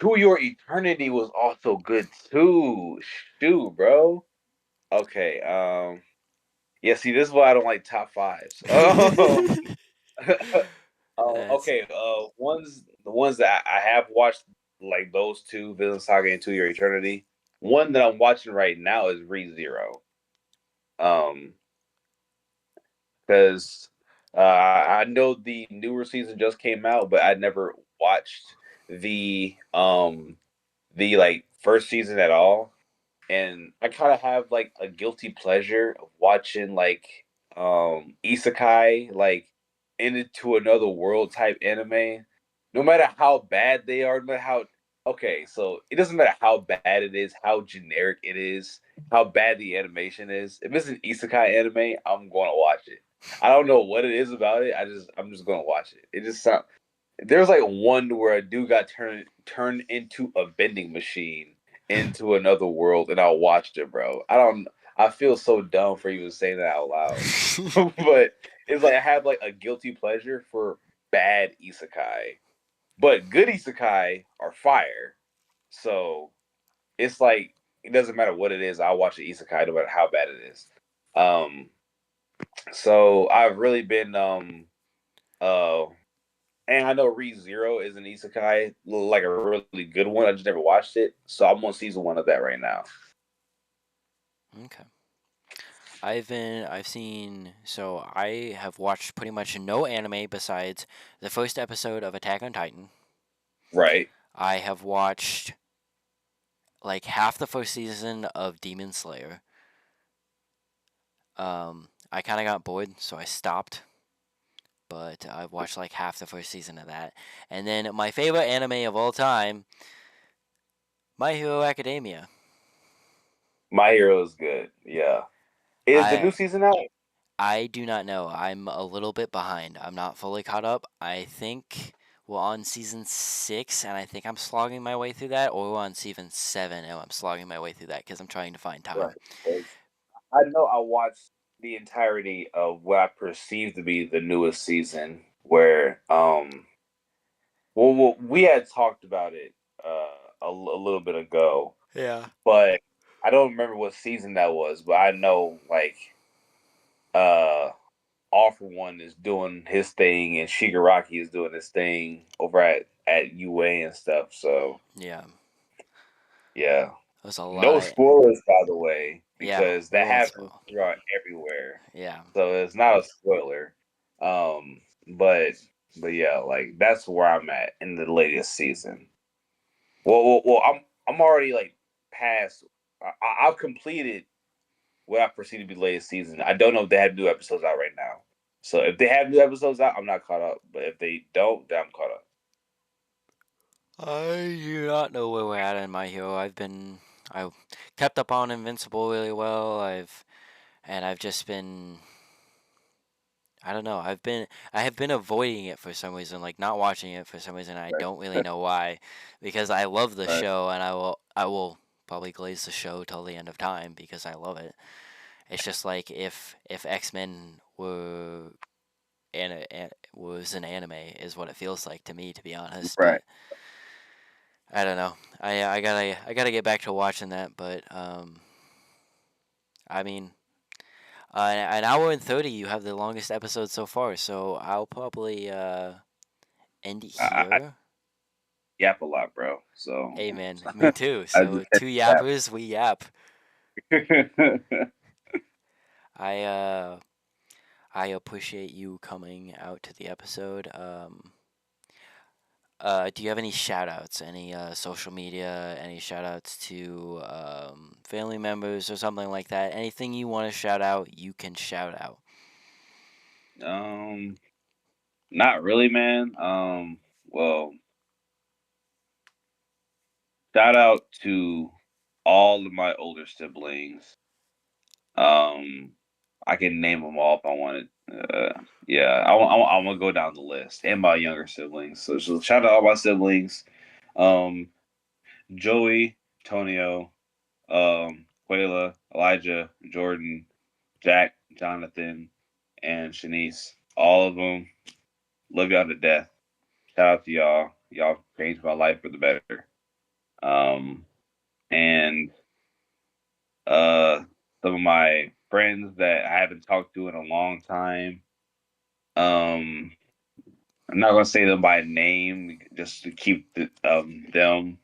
To Your Eternity was also good too. Shoot, bro. Okay. Yeah. See, this is why I don't like top fives. That's Okay. The ones that I have watched, like those two, Villain Saga and To Your Eternity. One that I'm watching right now is ReZero. Um, because I know the newer season just came out, but I never watched the like first season at all. And I kind of have like a guilty pleasure of watching like isekai, like into another world type anime. No matter how bad they are, no matter how okay, so it doesn't matter how bad it is, how generic it is, how bad the animation is. If it's an isekai anime, I'm going to watch it. I don't know what it is about it. I'm just going to watch it. It just sounds there's like one where a dude got turned into a vending machine into another world, and I watched it, bro. I don't. I feel so dumb for even saying that out loud, but it's like I have like a guilty pleasure for bad isekai, but good isekai are fire. So it's like it doesn't matter what it is. I'll watch the isekai no matter how bad it is. Um, so I've really been uh and I know Re Zero is an isekai, like a really good one. I just never watched it, so I'm on season one of that right now. okay. I've seen so I have watched pretty much no anime besides the first episode of Attack on Titan. Right. I have watched like half the first season of Demon Slayer. I kind of got bored, so I stopped. But I've watched like half the first season of that. And then my favorite anime of all time, My Hero Academia. My Hero is good. Yeah. Is the I new season out? I do not know. I'm a little bit behind. I'm not fully caught up. I think we're on season 6, and I think I'm slogging my way through that, or we're on season 7, and I'm slogging my way through that because I'm trying to find time. Right. 'Cause I know I watched the entirety of what I perceive to be the newest season, where well we had talked about it a little bit ago, Yeah. but I don't remember what season that was. But I know like uh All for One is doing his thing, and Shigaraki is doing his thing over at UA and stuff. So Yeah. yeah, There's a lot no of. spoilers by the way, Yeah, because we that won't happens spoil. throughout everywhere. Yeah. So it's not a spoiler. Um, but yeah, like that's where I'm at in the latest season. I'm already like past. I've completed what I perceive to be the latest season. I don't know if they have new episodes out right now. So if they have new episodes out, I'm not caught up. But if they don't, then I'm caught up. I do not know where we're at in My Hero. I kept up on Invincible really well. I've just been, I don't know. I have been avoiding it for some reason, like not watching it for some reason. I Right. don't really know why, because I love the Right. show and I will probably glaze the show till the end of time because I love it. It's just like if X-Men was an anime is what it feels like to me, to be honest. Right. But I don't know. I gotta get back to watching that, but I mean, an hour and 30. You have the longest episode so far, so I'll probably end it I here. yap a lot, bro. So Amen. Me too. I So just two yap. yappers, we yap. I uh I appreciate you coming out to the episode. Do you have any shout outs? Any social media? Any shout outs to family members or something like that? Anything you want to shout out, you can shout out. um, Not really, man. Well, shout out to all of my older siblings. Um, I can name them all if I wanted. Yeah, I want to go down the list and my younger siblings. So shout out all my siblings. Um, Joey, Tonio, Quayla, Elijah, Jordan, Jack, Jonathan, and Shanice. All of them. Love y'all to death. Shout out to y'all. Y'all changed my life for the better. Um, and uh, some of my friends that I haven't talked to in a long time. Um, I'm not gonna say them by name just to keep them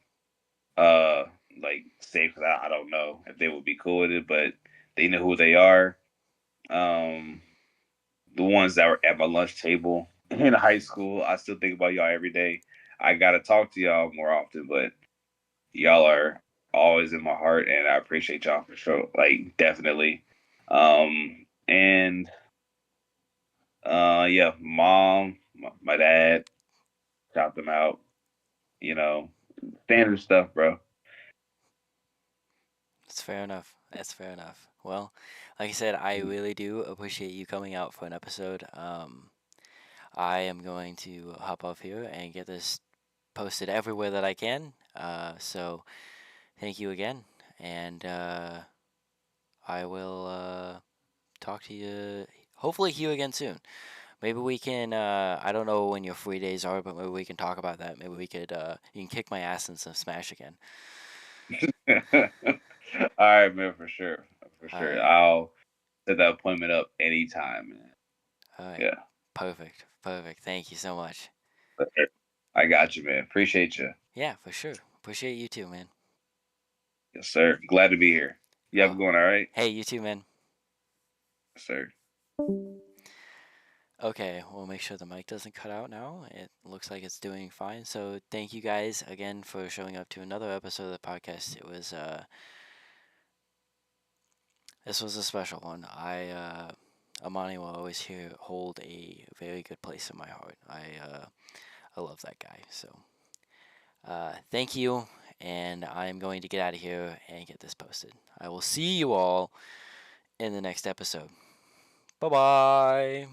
uh like safe. I don't know if they would be cool with it, but they know who they are. Um, the ones that were at my lunch table in high school, I still think about y'all every day. I gotta talk to y'all more often, but y'all are always in my heart, and I appreciate y'all for sure. Like definitely. And yeah, mom, my dad, shout them out. You know, standard stuff, bro. That's fair enough. That's fair enough. Well, like I said, I really do appreciate you coming out for an episode. I am going to hop off here and get this posted everywhere that I can. So thank you again, and I will talk to you. Hopefully, hear you again soon. Maybe we can. I don't know when your free days are, but maybe we can talk about that. Maybe we could. You can kick my ass in some Smash again. All right, man, for sure, for All sure. right. I'll set that appointment up anytime, man. All right. Yeah, Perfect. Perfect. Thank you so much. I got you, man. Appreciate you. Yeah, for sure. Appreciate you too, man. Yes, sir. Glad to be here. You have a Oh, good one, all right? hey, you too, man. Yes, sir. Okay, we'll make sure the mic doesn't cut out now. It looks like it's doing fine. So thank you guys again for showing up to another episode of the podcast. This was a special one. Amani will always hold a very good place in my heart. I love that guy. So thank you, and I'm going to get out of here and get this posted. I will see you all in the next episode. Bye bye.